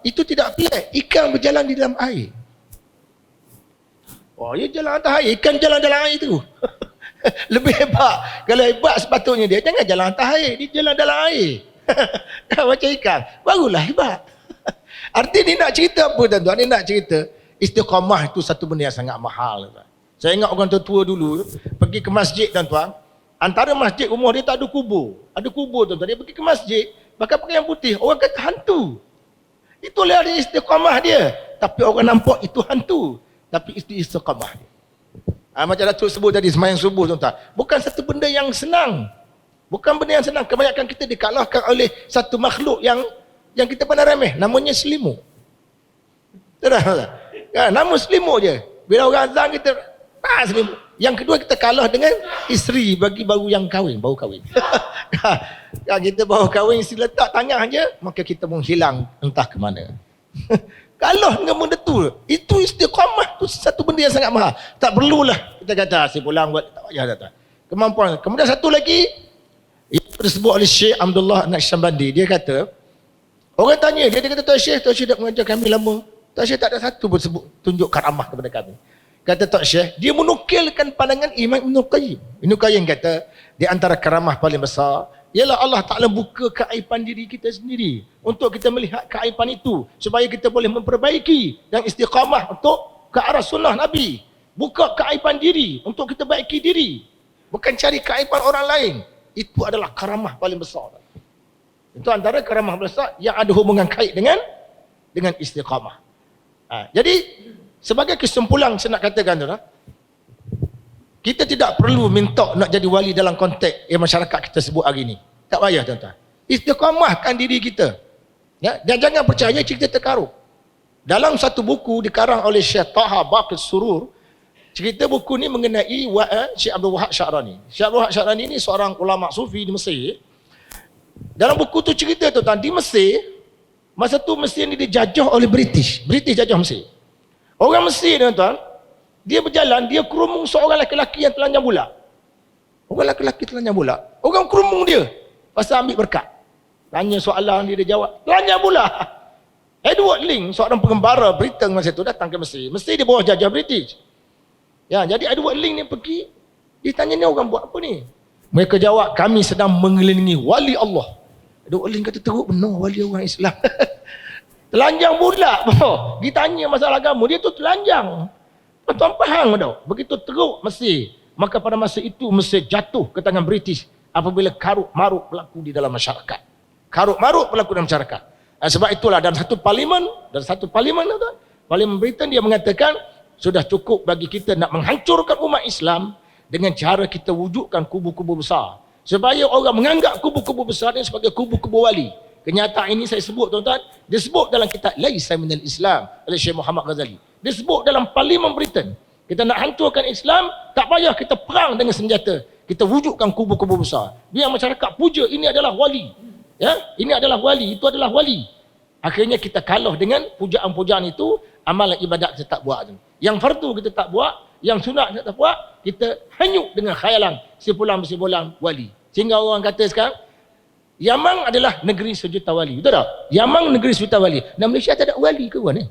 Speaker 2: itu tidak pelik, ikan berjalan di dalam air. Oh, dia jalan atas air, ikan jalan dalam air tu. Lebih hebat. Kalau hebat sepatutnya dia jangan jalan atas air, dia jalan dalam air. Macam ikan, barulah hebat. Arti dia nak cerita apa tuan-tuan? Dia nak cerita istiqamah itu satu benda yang sangat mahal. Saya ingat orang tua dulu pergi ke masjid tuan-tuan, antara masjid rumah dia tak ada kubur. Ada kubur tuan-tuan, dia pergi ke masjid pakai pakaian putih, orang kata hantu. Itulah dia istiqamah dia. Tapi orang nampak itu hantu, tapi itu istiqamah dia. Macam Datuk sebut tadi sembahyang subuh tuan-tuan, bukan satu benda yang senang. Bukan benda yang senang. Kebanyakan kita dikalahkan oleh satu makhluk yang kita pandang remeh, namanya selimut. Terang. Nama selimut je. Bila orang azan kita selimut. Yang kedua kita kalah dengan isteri bagi baru kahwin. Kita baru kahwin, isteri letak tangan je, maka kita menghilang entah ke mana. Kalah dengan benda tu. Itu istiqamah tu satu benda yang sangat mahal. Tak perlulah kita kata si pulang buat, tak payah datang. Kemampuan. Kemudian satu lagi yang disebut oleh Syekh Abdullah Naqsyabandi, dia kata, orang tanya dia kata, Tok Syekh dah mengajar kami lama, Tok Syekh tak ada satu pun sebut tunjuk karamah kepada kami. Kata Tok Syekh, dia menukilkan pandangan Imam Ibn Qayyim. Ibn Qayyim kata, di antara karamah paling besar ialah Allah Ta'ala buka keaiban diri kita sendiri untuk kita melihat keaiban itu supaya kita boleh memperbaiki dan istiqamah untuk ke arah sunnah Nabi. Buka keaiban diri untuk kita baiki diri, bukan cari keaiban orang lain. Itu adalah karamah paling besar. Itu antara karamah besar yang ada hubungan kait dengan istiqamah. Jadi sebagai kesimpulan saya nak katakan tu, kita tidak perlu minta nak jadi wali dalam konteks yang masyarakat kita sebut hari ni. Tak payah tuan-tuan. Istiqamahkan diri kita. Ya, dan jangan percaya kita terkarut. Dalam satu buku dikarang oleh Syekh Taha Baqir Surur, cerita buku ni mengenai Syekh Abdul Wahab Sya'rani. Syekh Abdul Wahab Sya'rani ni seorang ulama sufi di Mesir. Dalam buku tu cerita tuan-tuan, di Mesir, masa tu Mesir ni dijajah oleh British. British jajah Mesir. Orang Mesir tuan-tuan, dia berjalan, dia kerumung seorang lelaki yang telanjang bulat. Orang lelaki telanjang bulat. Orang kerumung dia pasal ambil berkat. Tanya soalan dia jawab. Telanjang bulat. Edward Ling, seorang pengembara Britain masa tu datang ke Mesir. Mesir di bawah jajah British. Ya, jadi Edward Ling ni pergi, dia tanya ni orang buat apa ni? Mereka jawab, kami sedang mengelilingi wali Allah. Edward Ling kata, teruk benar wali orang Islam. Telanjang bulat. Ditanya masalah agama, dia tu telanjang. Tuan faham tak? Begitu teruk Mesir, maka pada masa itu Mesir jatuh ke tangan British apabila karut marut berlaku di dalam masyarakat. Karut marut berlaku dalam masyarakat. Sebab itulah dalam satu parlimen, tuan, parlimen Britain dia mengatakan sudah cukup bagi kita nak menghancurkan umat Islam dengan cara kita wujudkan kubu-kubu besar. Supaya orang menganggap kubu-kubu besar ini sebagai kubu-kubu wali. Kenyataan ini saya sebut tuan-tuan, disebut dalam kitab Laisa Minal Islam oleh Syekh Muhammad Ghazali. Disebut dalam parlimen Britain. Kita nak hancurkan Islam, tak payah kita perang dengan senjata. Kita wujudkan kubu-kubu besar. Biar masyarakat puja ini adalah wali. Ya, ini adalah wali, itu adalah wali. Akhirnya kita kalah dengan pujaan-pujaan itu, amalan ibadat kita tak buat tu. Yang fardu kita tak buat, yang sunat kita tak buat, kita hanyut dengan khayalan simpulan-simpulan wali. Sehingga orang kata sekarang, Yaman adalah negeri sejuta wali. Betul tak? Yaman negeri sejuta wali. Dan Malaysia tak ada wali ke kawan?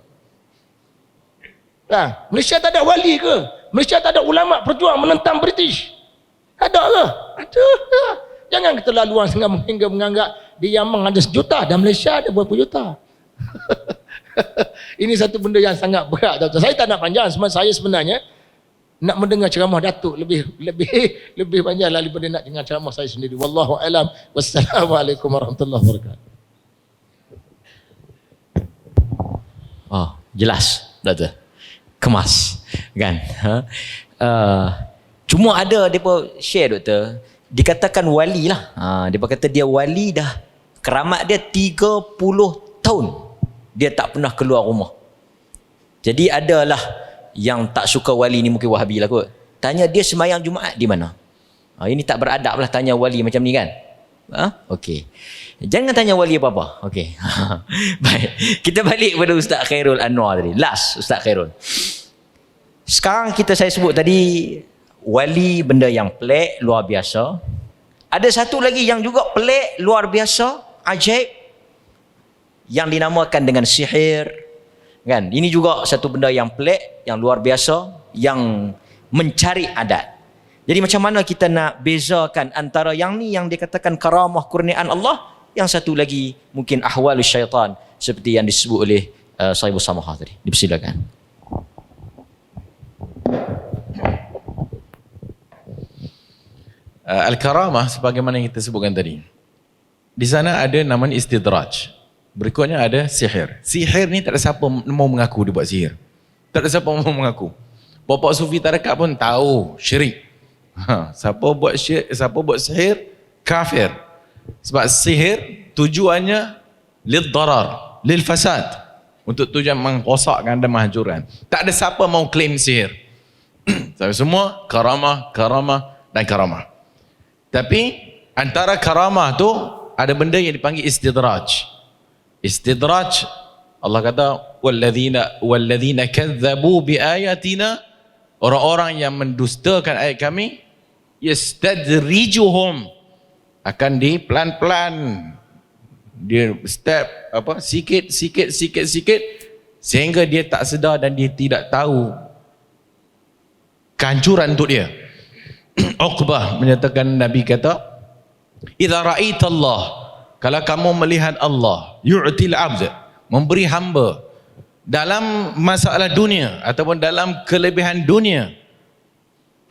Speaker 2: Malaysia tak ada wali ke? Malaysia tak ada ulama berjuang menentang British? Ada ke? Ada. Jangan kita laluan hingga menganggap di Yaman ada sejuta dan Malaysia ada berapa juta. Ini satu benda yang sangat berat. Saya tak nak panjang. Saya sebenarnya nak mendengar ceramah Datuk lebih panjang daripada nak dengar ceramah saya sendiri. Wallahu a'lam. Wassalamualaikum warahmatullahi wabarakatuh.
Speaker 1: Oh, jelas, Doktor. Kemas, kan? Cuma ada depa share, Doktor. Dikatakan wali lah. Depa kata dia wali dah. Keramat dia 30 tahun. Dia tak pernah keluar rumah. Jadi adalah yang tak suka wali ni, mungkin Wahabi lah kot. Tanya dia sembahyang Jumaat di mana? Ini tak beradab lah tanya wali macam ni kan? Okey. Jangan tanya wali apa-apa. Okey. Baik. Kita balik pada Ustaz Khairul Anwar tadi. Last, Ustaz Khairul. Sekarang saya sebut tadi wali benda yang pelik, luar biasa. Ada satu lagi yang juga pelik, luar biasa, ajaib, yang dinamakan dengan sihir. Kan? Ini juga satu benda yang pelik, yang luar biasa, yang mencari adat. Jadi macam mana kita nak bezakan antara yang ni yang dikatakan karamah kurniaan Allah, yang satu lagi mungkin ahwalus syaitan seperti yang disebut oleh Sahibus Samahah tadi. Dipersilakan.
Speaker 3: Al-karamah sebagaimana yang kita sebutkan tadi. Di sana ada namanya istidraj. Berikutnya ada sihir. Sihir ni tak ada siapa mau mengaku dia buat sihir. Tak ada siapa mau mengaku. Bapak Sufi tarekat pun tahu syirik. Siapa buat sihir kafir. Sebab sihir tujuannya lid darar, lil fasad, untuk tujuan merosakkan dan menghancurkan. Tak ada siapa mau claim sihir. Tapi semua karamah dan karamah. Tapi antara karamah tu ada benda yang dipanggil istidraj. Istidraj, Allah kata walladzina kadzabu biayatina, orang-orang yang mendustakan ayat kami, yastadrijuhum, akan pelan-pelan dia step sikit sehingga dia tak sedar dan dia tidak tahu kehancuran untuk dia. Uqbah menyatakan, Nabi kata, idza ra'aita Allah, kalau kamu melihat Allah, yu'til abd, memberi hamba dalam masalah dunia ataupun dalam kelebihan dunia,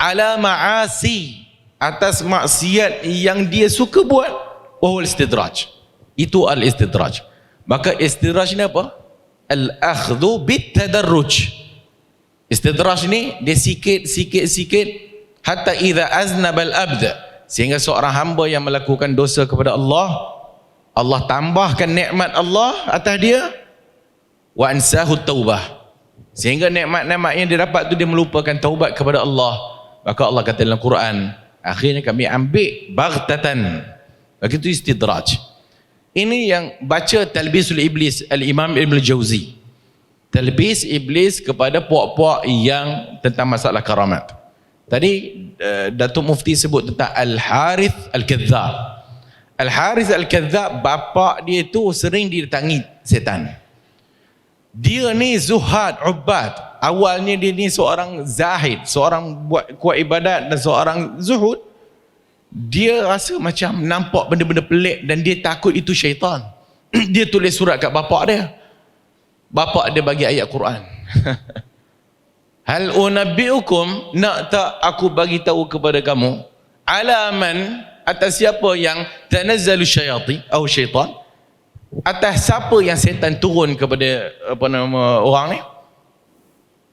Speaker 3: ala ma'asi, atas maksiat yang dia suka buat, wahul istidraj, itu al-istidraj. Maka istidraj ni apa? Al-akhdhu bit-tadarruj. Istidraj ni dia sikit hatta idza aznaba al-abd, sehingga seorang hamba yang melakukan dosa kepada Allah, Allah tambahkan nikmat Allah atas dia, wa ansahu taubah, sehingga nikmat-nikmat yang dia dapat tu dia melupakan taubat kepada Allah. Maka Allah kata dalam Quran, akhirnya kami ambil baghtatan. Begitu istidraj. Ini yang baca Talbisul Iblis Al-Imam Ibn Al-Jawzi. Talbis Iblis kepada puak-puak yang tentang masalah karamat. Tadi Datuk Mufti sebut tentang Al-Harith Al-Kadzab. Al-Harith Al-Kadzab, bapa dia tu sering didatangi setan. Dia ni zuhad, ubad. Awalnya dia ni seorang zahid, seorang buat kuat ibadat dan seorang zuhud. Dia rasa macam nampak benda-benda pelik dan dia takut itu syaitan. Dia tulis surat kat bapak dia. Bapak dia bagi ayat Quran. Hal unabbiukum, nak tak aku bagi tahu kepada kamu, alaman, atas siapa yang tanazzalu syaitan atau syaitan, atas siapa yang setan turun kepada orang ni,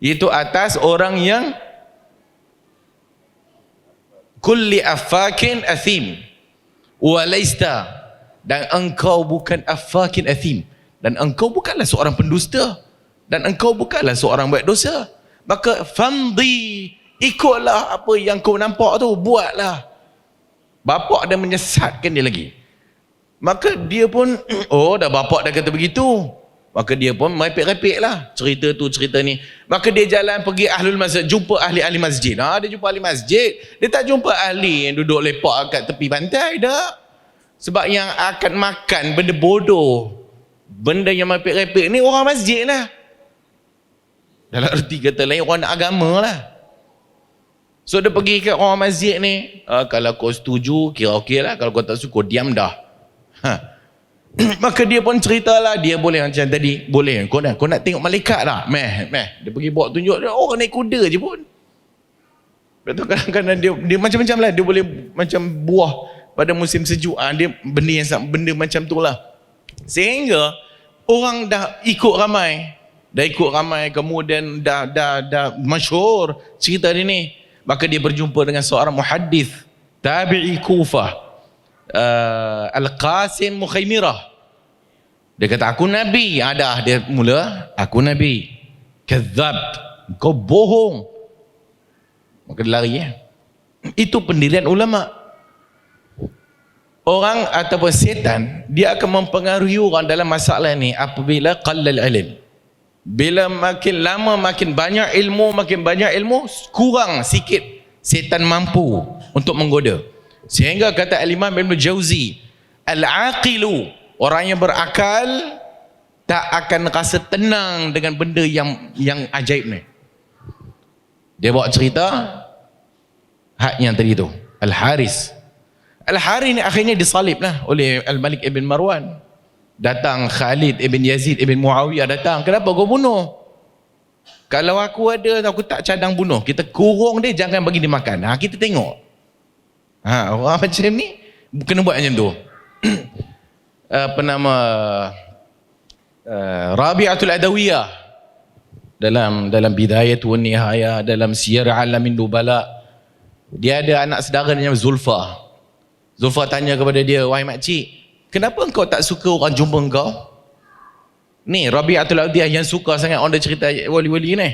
Speaker 3: iaitu atas orang yang kulli affakin athim walaista, dan engkau bukan affakin athim, dan engkau bukanlah seorang pendusta, dan engkau bukanlah seorang buat dosa. Maka famdi, ikutlah apa yang kau nampak tu, buatlah. Bapak dah menyesatkan dia lagi. Maka dia pun, oh dah bapak dah kata begitu, maka dia pun merepek-repek lah cerita tu cerita ni. Maka dia jalan pergi ahlul masjid, jumpa ahli-ahli masjid. Dia jumpa ahli masjid, dia tak jumpa ahli yang duduk lepak kat tepi pantai dah. Sebab yang akan makan benda bodoh, benda yang merepek-repek ni orang masjid lah. Dalam erti kata lain, orang nak agama lah. So dia pergi ke orang masjid ni, kalau kau setuju kira okey lah, kalau kau tak suka diam dah. Maka dia pun ceritalah, dia boleh macam tadi, boleh kau nak tengok malaikat tak? Meh dia pergi bawa tunjuk dia, orang naik kuda je pun. Betul, kadang-kadang dia macam-macam lah, dia boleh macam buah pada musim sejuk, dia benda macam tu lah. Sehingga orang dah ikut ramai, kemudian dah masyhur cerita dia ni. Maka dia berjumpa dengan seorang muhaddis tabi'i Kufah, Al-Qasim Mukhaimirah. Dia kata aku nabi. Dia mula, aku nabi. Kadzab, kau bohong. Maka dia lari. Itu pendirian ulama. Orang ataupun setan, dia akan mempengaruhi orang dalam masalah ni apabila qallal ilm. Bila makin lama makin banyak ilmu, kurang sikit setan mampu untuk menggoda. Sehingga kata Al-Imam Ibn Jauzi, al-aqilu, orang yang berakal tak akan rasa tenang dengan benda yang ajaib ni. Dia bawa cerita hak yang tadi tu, Al-Haris ni akhirnya disalib lah oleh Al-Malik Ibn Marwan. Datang Khalid Ibn Yazid Ibn Muawiyah datang, kenapa kau bunuh? Kalau aku ada, aku tak cadang bunuh, kita kurung dia, jangan bagi dia makan. Kita tengok. Orang macam ni kena buat macam tu. Apa nama, Rabi'atul Adawiyah dalam Bidayah wa Nihayah, dalam Siyar Alamin Nubala, dia ada anak saudara namanya Zulfa. Zulfa tanya kepada dia, wahai makcik, kenapa engkau tak suka orang jumpa engkau? Ni Rabi'atul Adawiyah yang suka sangat orang dia cerita wali-wali ni.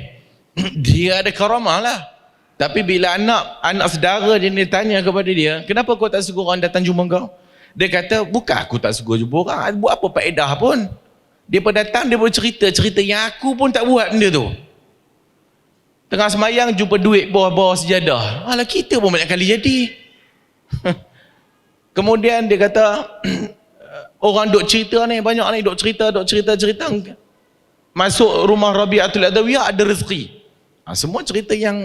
Speaker 3: Dia ada karamah lah. Tapi bila anak saudara dia ni tanya kepada dia, kenapa kau tak suka orang datang jumpa kau? Dia kata, bukan aku tak suka jumpa orang, buat apa faedah pun. Dia pun datang, dia pun cerita yang aku pun tak buat benda tu. Tengah semayang jumpa duit bawah sejadah. Alah, kita pun banyak kali jadi. Kemudian dia kata, orang duk cerita ni, banyak ni duk cerita. Masuk rumah Rabi'atul Adawiyah ada rezeki. Semua cerita yang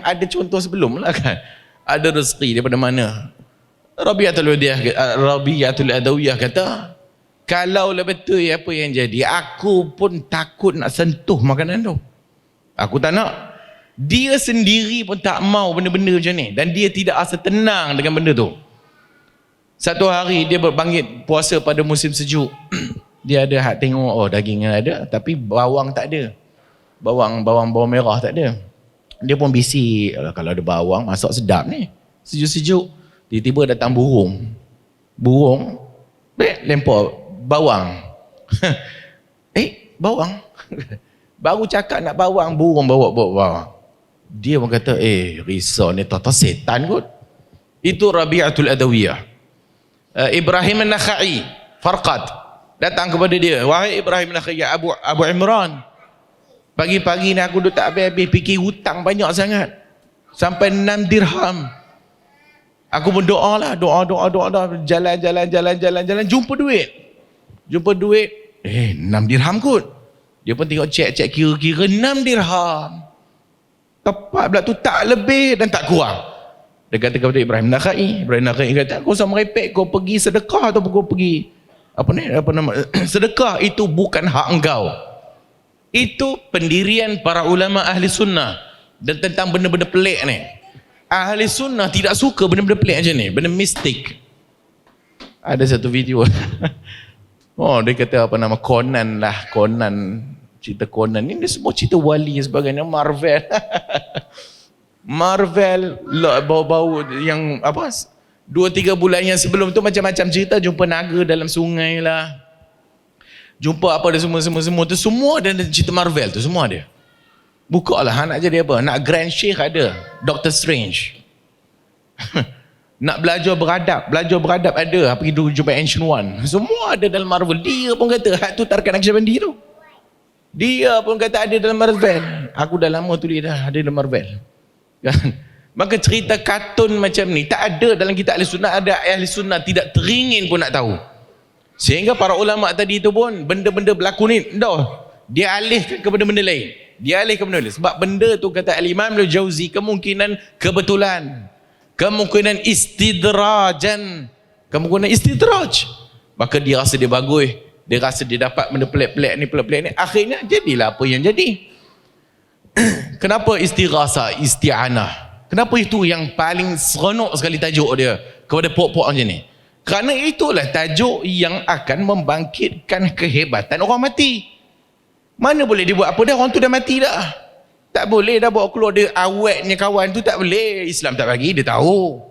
Speaker 3: ada contoh sebelum lah kan. Ada rezeki daripada mana? Rabi'atul Adawiyah kata, kalau lah betul apa yang jadi, aku pun takut nak sentuh makanan tu. Aku tak nak. Dia sendiri pun tak mau benda-benda macam ni, dan dia tidak rasa tenang dengan benda tu. Satu hari dia berbangkit puasa pada musim sejuk. Dia ada hak tengok, daging ada, tapi bawang tak ada. Bawang merah tak ada. Dia pun bisik, kalau ada bawang masak sedap ni, sejuk-sejuk. Tiba-tiba datang burung, lempar bawang. Bawang. Baru cakap nak bawang, burung bawa bawang. Dia pun kata, risau ni tata setan kot. Itu Rabi'atul Adawiyah. Ibrahim An-Nakhai, Farqad, datang kepada dia, wahai Ibrahim An-Nakhai, Abu Imran, pagi-pagi ni aku duduk tak habis-habis fikir hutang banyak sangat, sampai 6 dirham. Aku pun doa, jalan, jumpa duit 6 dirham kot. Dia pun tengok cek kira-kira 6 dirham. Tepat pula tu, tak lebih dan tak kurang. Dia kata kepada Ibrahim Nakhai kata, kau usah merepek, kau pergi sedekah atau kau pergi apa nama sedekah itu bukan hak engkau. Itu pendirian para ulama ahli sunnah. Dan tentang benda-benda pelik ni. Ahli sunnah tidak suka benda-benda pelik macam ni. Benda mistik. Ada satu video. Oh, dia kata apa nama Conan lah. Conan. Cerita Conan. Ini semua cerita wali dan sebagainya. Marvel. Marvel. Bau-bau yang apa? 2-3 bulan yang sebelum tu macam-macam cerita. Jumpa naga dalam sungai lah. Jumpa apa dia semua tu. Semua ada cerita Marvel tu. Semua ada. Buka lah. Nak jadi apa? Nak Grand Sheikh ada. Doctor Strange. Nak belajar beradab ada. Pergi jumpa Ancient One. Semua ada dalam Marvel. Dia pun kata hak tu Tarkan Naqsyabandi tu. Dia pun kata ada dalam Marvel. Aku dah lama tulis dah ada dalam Marvel. Kan? Maka cerita kartun macam ni tak ada dalam kitab Ahli Sunnah. Ada Ahli Sunnah tidak teringin pun nak tahu. Sehingga para ulama tadi tu pun benda-benda berlaku ni dia alihkan kepada benda lain. Dia alih kepada benda lain. Sebab benda tu kata Al-Imam Al-Jauzi kemungkinan kebetulan. Kemungkinan istidrajan. Kemungkinan istidraj. Maka dia rasa dia bagus. Dia rasa dia dapat benda pelik-pelik ni. Akhirnya jadilah apa yang jadi. Kenapa istighasa, isti'anah? Kenapa itu yang paling seronok sekali tajuk dia kepada pokok-pokok macam ni? Kerana itulah tajuk yang akan membangkitkan kehebatan orang mati. Mana boleh dia buat apa dah, orang tu dah mati dah. Tak boleh dah bawa keluar dia awetnya kawan tu, tak boleh. Islam tak bagi, dia tahu.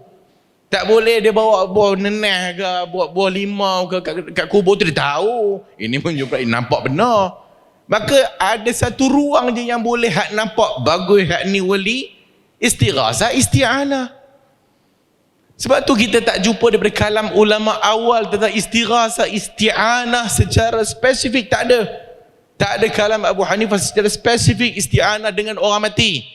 Speaker 3: Tak boleh dia bawa buah neneh ke, buah limau ke kat kubur tu, dia tahu. Ini pun nampak benar. Maka ada satu ruang je yang boleh hak nampak bagus hak ni wali, istighasa, isti'anah. Sebab tu kita tak jumpa daripada kalam ulama awal tentang istighasa, isti'anah secara spesifik, tak ada. Tak ada kalam Abu Hanifah secara spesifik isti'anah dengan orang mati.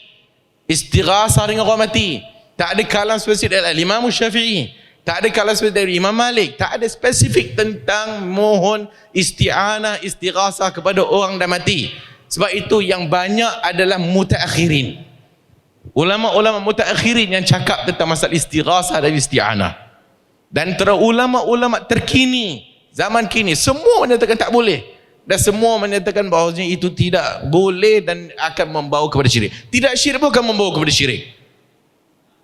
Speaker 3: Istighasa dengan orang mati. Tak ada kalam spesifik dari Imam Syafi'i. Tak ada kalam spesifik dari Imam Malik. Tak ada spesifik tentang mohon isti'anah, istighasa kepada orang dah mati. Sebab itu yang banyak adalah mutaakhirin. Ulama-ulama mutaakhirin yang cakap tentang masalah istighasa dan isti'anah. Dan antara ulama-ulama terkini, zaman kini, semua menyatakan tak boleh. Dan semua menyatakan bahawa itu tidak boleh dan akan membawa kepada syirik. Tidak syirik pun akan membawa kepada syirik.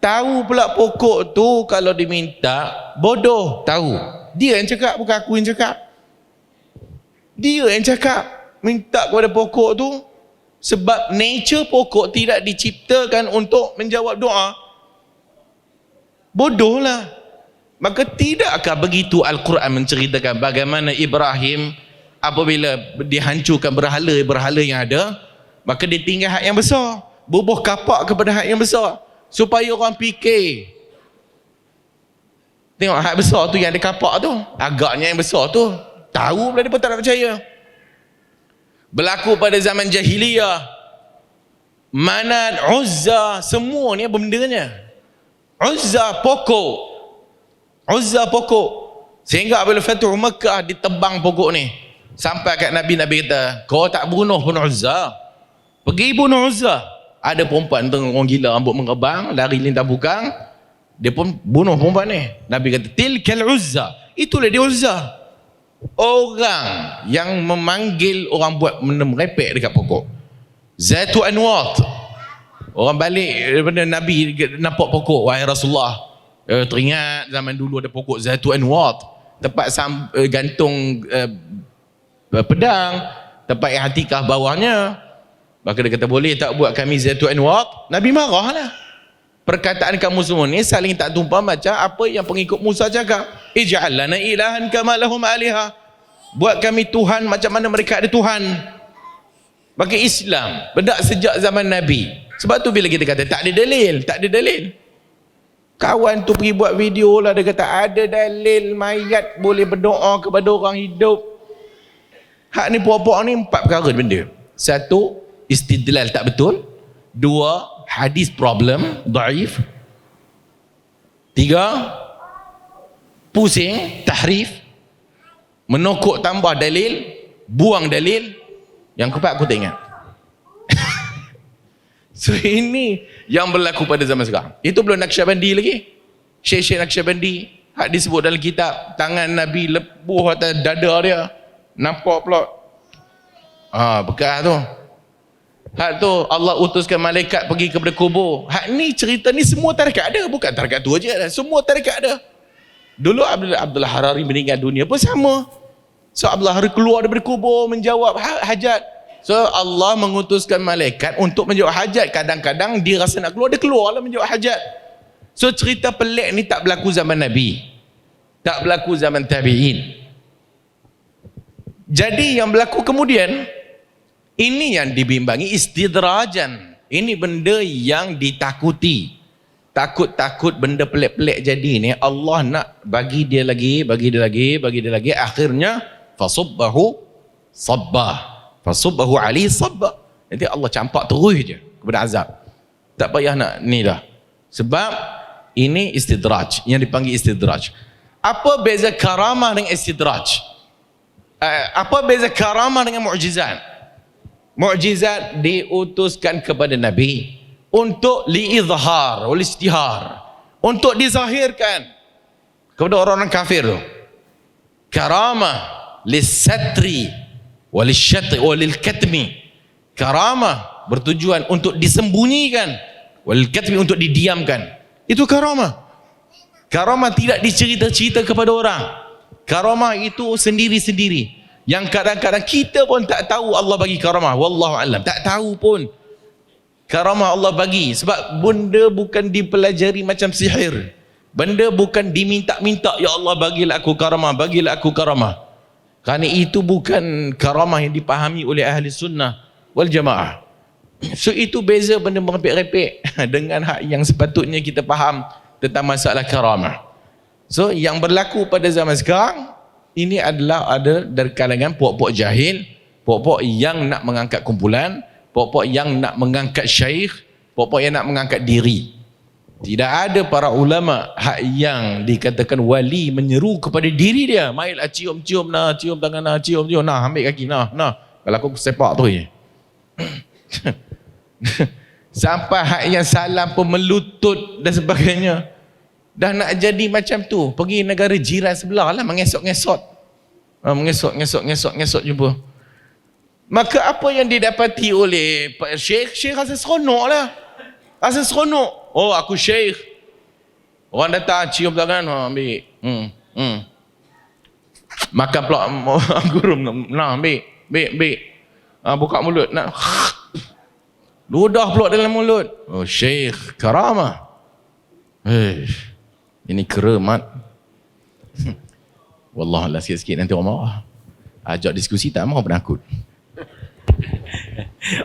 Speaker 3: Tahu pula pokok tu kalau diminta, bodoh. Tahu. Dia yang cakap, bukan aku yang cakap. Dia yang cakap. Minta kepada pokok tu. Sebab nature pokok tidak diciptakan untuk menjawab doa. Bodoh lah. Maka tidakkah begitu Al-Quran menceritakan bagaimana Ibrahim apabila dihancurkan berhala-berhala yang ada, maka dia tinggal hak yang besar, bubuh kapak kepada hak yang besar, supaya orang fikir tengok hak besar tu yang ada kapak tu, agaknya yang besar tu tahu pula, dia pun tak nak percaya. Berlaku pada zaman jahiliyah, Manat, Uzza, semua ni apa bendanya? Uzza pokok, sehingga apabila Fatuh Makkah ditebang pokok ni. Sampai kat Nabi kata, kau tak bunuh pun Uzza, pergi bunuh Uzza. Ada perempuan tengok orang gila rambut mengebang, lari lintang bukang, dia pun bunuh perempuan ni. Nabi kata, tilkal Uzza, itulah dia Uzza. Orang yang memanggil orang buat merepek dekat pokok. Zatu Anwat, orang balik daripada Nabi nampak pokok, wahai Rasulullah, teringat zaman dulu ada pokok Zatu Anwat, tempat gantung pedang, tempat i'tikaf bawahnya. Maka dia kata, boleh tak buat kami Zatu Anwat? Nabi marah lah. Perkataan kamu semua ni saling tak tumpah macam apa yang pengikut Musa cakap. Ij'al lana ilahan kama lahum aliha. Buat kami Tuhan macam mana mereka ada Tuhan. Maka Islam bedak sejak zaman Nabi. Sebab tu bila kita kata tak ada dalil. Kawan tu pergi buat video lah, dia kata ada dalil mayat boleh berdoa kepada orang hidup. Hak ni puak-puak ni 4 perkara benda. 1, istidlal tak betul. 2, hadis problem, dhaif. 3, pusing, tahrif, menokok tambah dalil, buang dalil. Yang keempat aku tak ingat. So ini yang berlaku pada zaman sekarang. Itu belum Naqsyabandi lagi. Syekh Naqsyabandi, hak disebut dalam kitab, tangan Nabi lebuh atas dada dia. Nampak pula Bekas tu. Hak tu Allah utuskan malaikat pergi kepada kubur. Hak ni cerita ni semua tarekat ada, bukan tarekat tu aja. Semua tarekat ada. Dulu Abdul Harari meninggal dunia pun sama. So Abdul Harari keluar daripada kubur menjawab hajat. So Allah mengutuskan malaikat untuk menjawab hajat. Kadang-kadang dia rasa nak keluar, dia keluarlah menjawab hajat. So cerita pelik ni tak berlaku zaman Nabi. Tak berlaku zaman tabi'in. Jadi yang berlaku kemudian, ini yang dibimbangi istidrajan. Ini benda yang ditakuti. Takut-takut benda pelik-pelik jadi ni, Allah nak bagi dia lagi, bagi dia lagi. Akhirnya, fasubbahu sabbah. Fasubbahu ali sabbah. Nanti Allah campak terus je kepada azab. Tak payah nak ni dah. Sebab ini istidraj. Yang dipanggil istidraj. Apa beza karamah dengan istidraj? Apa beza karamah dengan mu'jizat? Mu'jizat diutuskan kepada Nabi untuk li'idhar wal istihar, untuk dizahirkan kepada orang-orang kafir tu. Karamah lis-satri wal-syatri wal-katmi. Karamah bertujuan untuk disembunyikan, wal-katmi untuk didiamkan. Itu karamah. Karamah tidak dicerita-cerita kepada orang. Karamah itu sendiri-sendiri. Yang kadang-kadang kita pun tak tahu Allah bagi karamah. Wallahu a'lam. Tak tahu pun karamah Allah bagi. Sebab benda bukan dipelajari macam sihir. Benda bukan diminta-minta, ya Allah bagilah aku karamah, bagilah aku karamah. Kerana itu bukan karamah yang dipahami oleh ahli sunnah wal jamaah. So itu beza benda merepek-repek dengan hak yang sepatutnya kita faham tentang masalah karamah. So yang berlaku pada zaman sekarang ini adalah ada dari kalangan puak-puak jahil, puak-puak yang nak mengangkat kumpulan, puak-puak yang nak mengangkat syekh, puak-puak yang nak mengangkat diri. Tidak ada para ulama hak yang dikatakan wali menyeru kepada diri dia. Mailah cium-cium nah, cium tangan nah, cium-cium nah, ambil kaki nah. Kalau aku sepak tu je. Sampai hak yang salam pun melutut dan sebagainya. Dah nak jadi macam tu, pergi negara jiran sebelah lah mengesot-ngesot. Mengesot jumpa. Maka apa yang didapati oleh Syekh rasa seronok lah. Rasa seronok. Oh aku Syekh. Orang datang cium tangan, ambil. Makan pula gurum. Nah ambil. Buka mulut. Nak. Ludah pula dalam mulut. Oh Syekh, karamah. Ini keramat. Wallahualam sikit-sikit nanti orang marah. Ajak diskusi tak mahu penakut.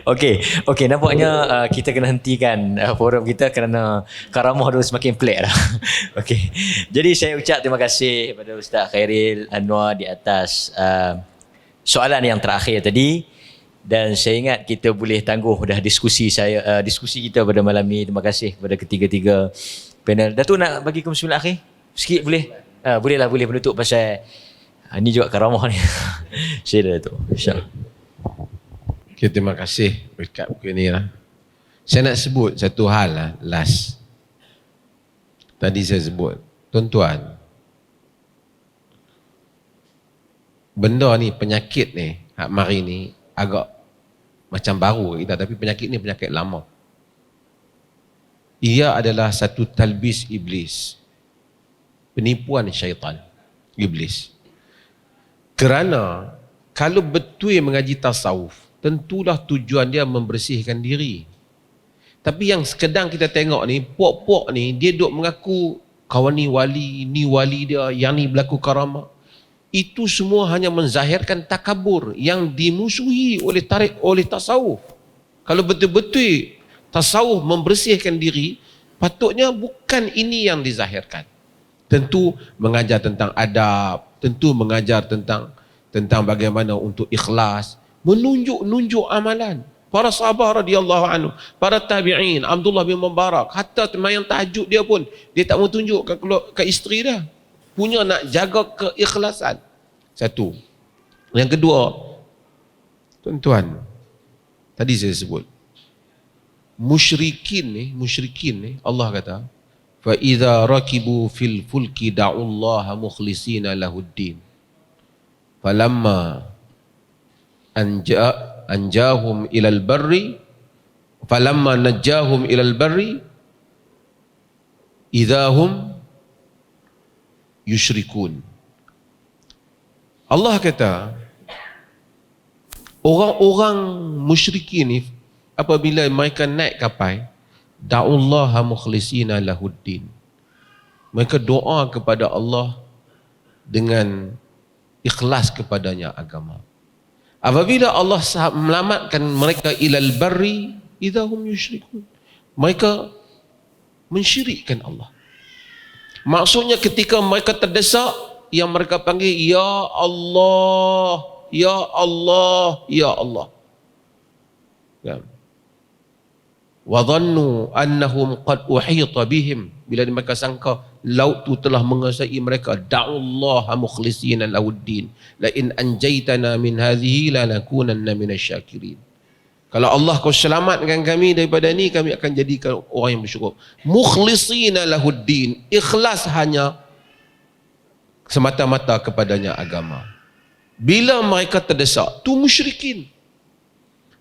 Speaker 1: Okey, nampaknya kita kena hentikan forum kita kerana karamah dah semakin pelik dah. Okey. Jadi saya ucap terima kasih kepada Ustaz Khairil Anwar di atas soalan yang terakhir tadi, dan saya ingat kita boleh tangguh dah diskusi kita pada malam ni. Terima kasih kepada ketiga-tiga panel. Datuk nak bagi kesimpulan akhir? Sikit boleh? Boleh penutup pasal ni juga karamah ni. Sila Datuk. InsyaAllah.
Speaker 4: Okay, terima kasih berkat buku ni lah. Saya nak sebut satu hal lah, last. Tadi saya sebut, tuan-tuan, benda ni, penyakit ni, hak mari ni agak macam baru kita, tapi penyakit ni penyakit lama. Ia adalah satu talbis iblis, penipuan syaitan iblis. Kerana kalau betul mengaji tasawuf, tentulah tujuan dia membersihkan diri. Tapi yang sedang kita tengok ni, puak-puak ni, dia duk mengaku kawan ni wali dia, yang ni berlaku karamah. Itu semua hanya menzahirkan takabur yang dimusuhi oleh tasawuf. Kalau betul-betul tasawuf membersihkan diri, patutnya bukan ini yang dizahirkan. Tentu mengajar tentang adab, tentu mengajar tentang bagaimana untuk ikhlas, menunjuk amalan. Para sahabat radhiyallahu anhu, para tabi'in, Abdullah bin Mubarak, hatta semayang tahajud dia pun, dia tak mau tunjuk ke isteri dia. Punya nak jaga keikhlasan. Satu. Yang kedua, tuan-tuan, tadi saya sebut, musyrikin ni, Allah kata, fa idza rakibu fil fulki da'ullaha mukhlisina lahuddin. Falamma anja anjahum ilal barri falamma najjahum ilal barri idahum yusyrikun. Allah kata orang-orang musyrikin ni apabila mereka naik kapal, da'ullaha mukhlisina lahuddin, mereka doa kepada Allah dengan ikhlas kepadanya agama. Apabila Allah melamatkan mereka ilal barri idahum yusyrikun, mereka mensyirikkan Allah. Maksudnya ketika mereka terdesak, yang mereka panggil ya Allah, ya Allah, ya Allah. Kan? Wa dhannu annahum qad uhita bihim, bila mereka sangka laut tu telah menguasai mereka, da'ullaha mukhlishina lahuddin la in anjaytana min hadhihi lanakunanna minasyakirin. Kalau Allah kau selamatkan kami daripada ni, kami akan jadikan orang yang bersyukur. Mukhlishina lahuddin, ikhlas hanya semata-mata kepadanya agama. Bila mereka terdesak, tu musyrikin.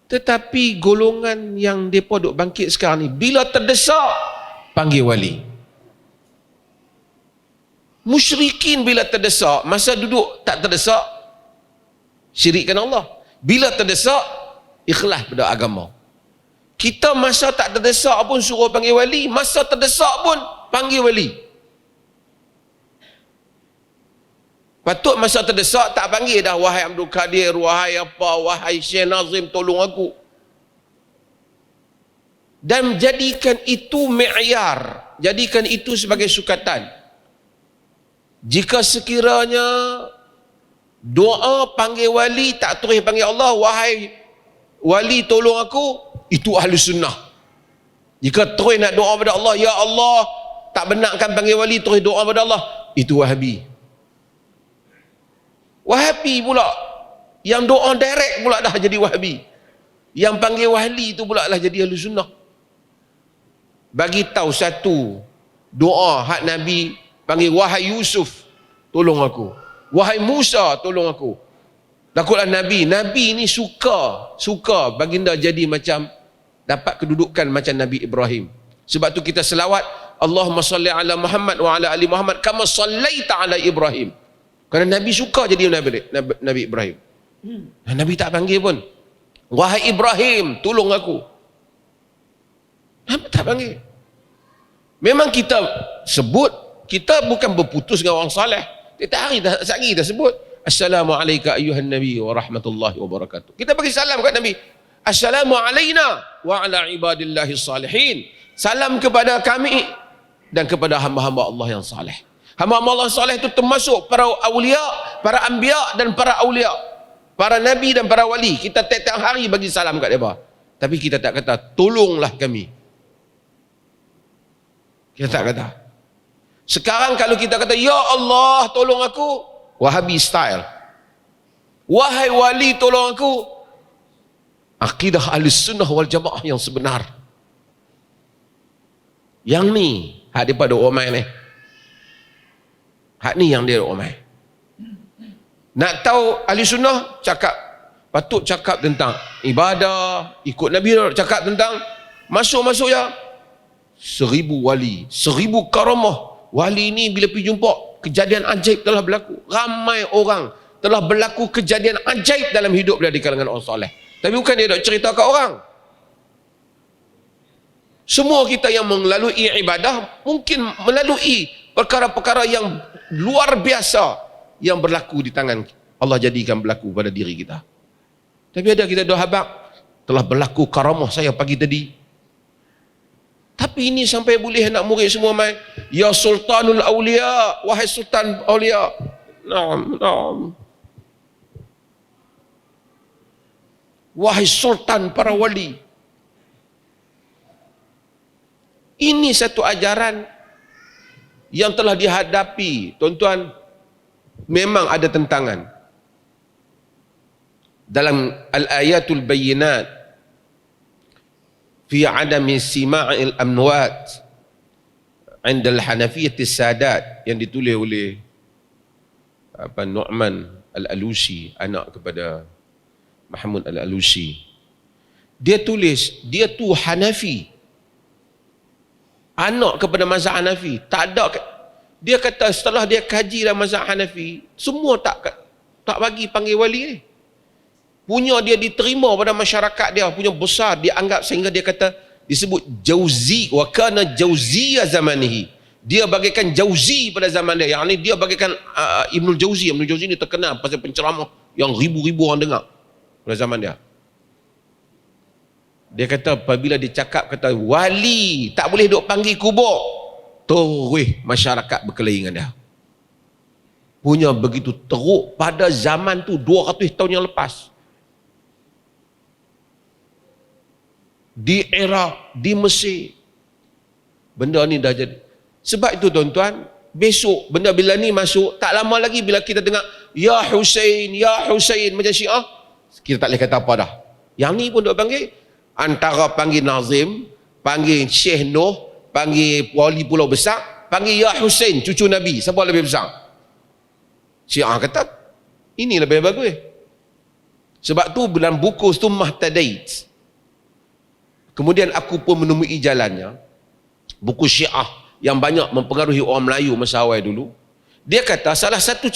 Speaker 4: Tetapi golongan yang mereka duk bangkit sekarang ni, bila terdesak, panggil wali. Musyrikin bila terdesak, masa duduk tak terdesak, syirikkan Allah. Bila terdesak, ikhlas pada agama. Kita masa tak terdesak pun suruh panggil wali, masa terdesak pun panggil wali. Patut masa terdesak tak panggil dah, wahai Abdul Qadir, wahai apa, wahai Syekh Nazim, tolong aku. Dan jadikan itu mi'yar, jadikan itu sebagai sukatan. Jika sekiranya doa panggil wali tak terus panggil Allah, wahai wali tolong aku, itu ahli sunnah. Jika terus nak doa pada Allah, ya Allah, tak benarkan panggil wali, terus doa pada Allah, itu wahabi. Wahabi pula yang doa direct pula dah jadi wahabi. Yang panggil wali tu pula lah jadi ahli sunnah. Bagi tahu satu doa hak Nabi panggil, wahai Yusuf tolong aku, wahai Musa tolong aku. Takutlah Nabi ni suka baginda jadi macam, dapat kedudukan macam Nabi Ibrahim. Sebab tu kita selawat, Allahumma salli ala Muhammad wa ala ali Muhammad kama sallaita ala Ibrahim. Kerana Nabi suka jadi Nabi Ibrahim. Nabi tak panggil pun, wahai Ibrahim tolong aku. Nabi tak panggil. Memang kita sebut, kita bukan berputus dengan orang saleh. Tiap hari kita sebut Assalamualaikum ayuhan Nabi wa rahmatullahi wa barakatuh. Kita bagi salam kat Nabi. Assalamu alaina wa ala ibadillahi salihin. Salam kepada kami dan kepada hamba-hamba Allah yang saleh. Hamba-hamba Allah saleh itu termasuk para awliya, para anbiya dan para awliya, para nabi dan para wali. Kita tiap-tiap hari bagi salam kat mereka. Tapi kita tak kata tolonglah kami. Kita tak kata. Sekarang kalau kita kata ya Allah tolong aku, Wahabi style. Wahai wali tolong aku, akidah Ahlussunnah wal Jamaah yang sebenar. Yang ni hak daripada Omai ni. Hak ni yang dia Omai. Nak tahu Ahlussunnah, patut cakap tentang ibadah, ikut Nabi, cakap tentang masuk ya 1000 wali, 1000 karamah. Wali ni bila pergi jumpa, kejadian ajaib telah berlaku. Ramai orang telah berlaku kejadian ajaib dalam hidup dia di kalangan orang soleh. Tapi bukan dia nak cerita kat orang. Semua kita yang melalui ibadah mungkin melalui perkara-perkara yang luar biasa yang berlaku di tangan Allah, jadikan berlaku pada diri kita. Tapi ada kita doa habaq, telah berlaku karamah saya pagi tadi. Tapi ini sampai boleh nak murid semua mai, ya Sultanul Aulia, wahai Sultan Aulia. Naam. Wahai Sultan para wali. Ini satu ajaran yang telah dihadapi, tuan-tuan, memang ada tentangan. Dalam Al-Ayatul Bayyinat fi adami sima'il amwat inda al-Hanafiyyah as-Sadat, yang ditulis oleh Nu'man Al-Alusi, anak kepada Mahmud Al-Alusi. Dia tulis, dia tu Hanafi. Anak kepada mazhab Hanafi. Tak ada, dia kata setelah dia kaji dalam mazhab Hanafi, semua tak bagi panggil wali ni. Punya dia diterima pada masyarakat dia, punya besar, dia anggap sehingga dia kata, disebut jauzi, wa kana jauziyya zamanihi. Dia bagaikan jauzi pada zaman dia. Yang ni dia bagaikan Ibnul Jauzi. Ibnul Jauzi ni terkenal pasal penceramah yang ribu-ribu orang dengar pada zaman dia. Dia kata apabila dia cakap kata wali tak boleh duk panggil kubur, terus masyarakat berkelahi dengan dia. Punya begitu teruk pada zaman tu 200 tahun yang lepas. Di Iraq, di Mesir. Benda ni dah jadi. Sebab itu tuan-tuan, besok benda bila ni masuk, tak lama lagi bila kita dengar ya Husain macam Syiah, kita tak boleh kata apa dah. Yang ni pun duk panggil, antara panggil Nazim, panggil Syekh Noh, panggil wali Pulau Besar, panggil ya Husain cucu Nabi, siapa lebih besar? Syiah kata ini lebih bagus. Sebab tu dalam buku Summah Tadait, kemudian aku pun menemui jalannya, buku Syiah yang banyak mempengaruhi orang Melayu masa awal dulu. Dia kata salah satu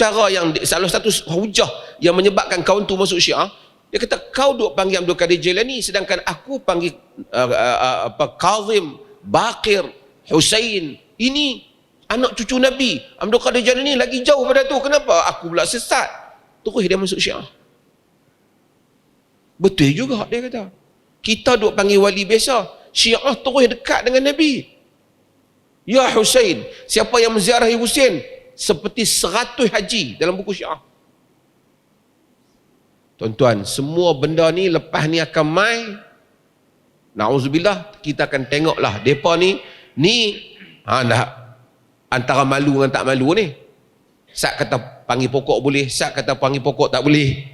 Speaker 4: hujah yang menyebabkan kaum tu masuk Syiah, dia kata kau duk panggil Abdul Qadir Jailani sedangkan aku panggil Kazim, Baqir, Husain, ini anak cucu Nabi. Abdul Qadir Jailani lagi jauh pada tu, kenapa aku pula sesat? Terus dia masuk Syiah. Betul juga dia kata. Kita duk panggil wali biasa, Syiah terus dekat dengan Nabi. Ya Husain, siapa yang menziarahi Husain seperti 100 haji dalam buku Syiah. Tuan-tuan, semua benda ni lepas ni akan mai, na'udzubillah, kita akan tengoklah depa ni dah antara malu dengan tak malu ni. Sat kata panggil pokok boleh, sat kata panggil pokok tak boleh.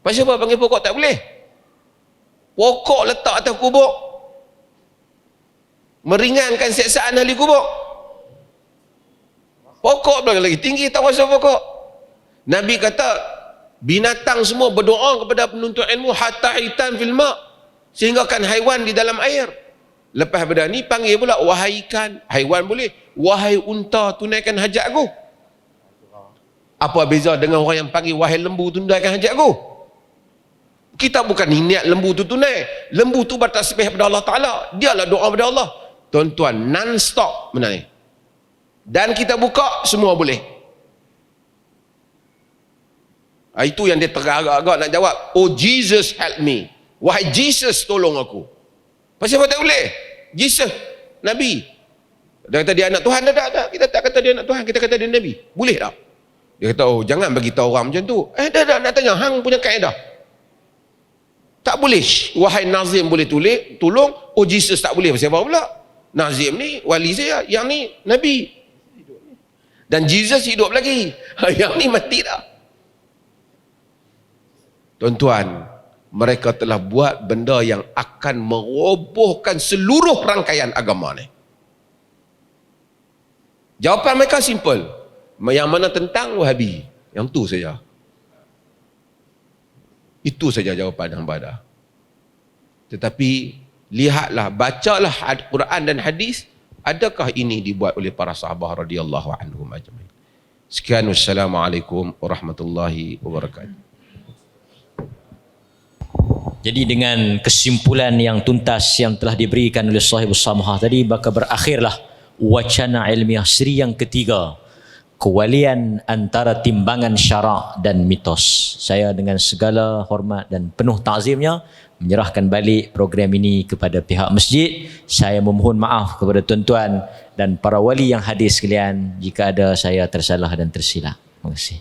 Speaker 4: Pasal apa panggil pokok tak boleh? Pokok letak atas kubur, meringankan siksaan ahli kubur. Pokok belakang lagi tinggi, tak kuasa pokok. Nabi kata binatang semua berdoa kepada penuntut ilmu hatta hitan fil ma', sehingga kan haiwan di dalam air. Lepas pada ni panggil pula wahai ikan, haiwan boleh, wahai unta tunaikan hajat aku. Apa beza dengan orang yang panggil wahai lembu tunaikan hajat aku? Kita bukan niat lembu tu tunai. Lembu tu bertasbih kepada Allah Ta'ala. Dialah doa kepada Allah. Tuan-tuan, non-stop benda ni. Dan kita buka, semua boleh. Itu yang dia teragak-agak nak jawab. Oh Jesus help me. Wahai Jesus tolong aku. Pasal apa tak boleh? Jesus, Nabi. Dia kata dia anak Tuhan. Tak. Kita tak kata dia anak Tuhan. Kita kata dia Nabi. Boleh tak? Dia kata, oh jangan bagi tahu orang macam tu. Dah nak tanya. Hang punya kaedah. Tak boleh. Wahai Nazim boleh tolong. Oh Jesus tak boleh. Pasal apa pula? Nazim ni wali saya. Yang ni Nabi. Dan Jesus hidup lagi. Yang ni mati dah. Tuan-tuan, mereka telah buat benda yang akan merobohkan seluruh rangkaian agama ni. Jawapan mereka simple. Yang mana tentang Wahabi. Yang tu saja. Itu saja jawapan hamba dah. Tetapi lihatlah, bacalah Quran dan hadis, adakah ini dibuat oleh para sahabat radhiyallahu anhum ajmain. Sekian, wassalamualaikum warahmatullahi wabarakatuh.
Speaker 1: Jadi dengan kesimpulan yang tuntas yang telah diberikan oleh Sahibus Samahah tadi, maka berakhirlah wacana ilmiah seri yang ketiga, kewalian antara timbangan syarak dan mitos. Saya dengan segala hormat dan penuh ta'zimnya menyerahkan balik program ini kepada pihak masjid. Saya memohon maaf kepada tuan-tuan dan para wali yang hadir sekalian jika ada saya tersalah dan tersilap. Terima kasih.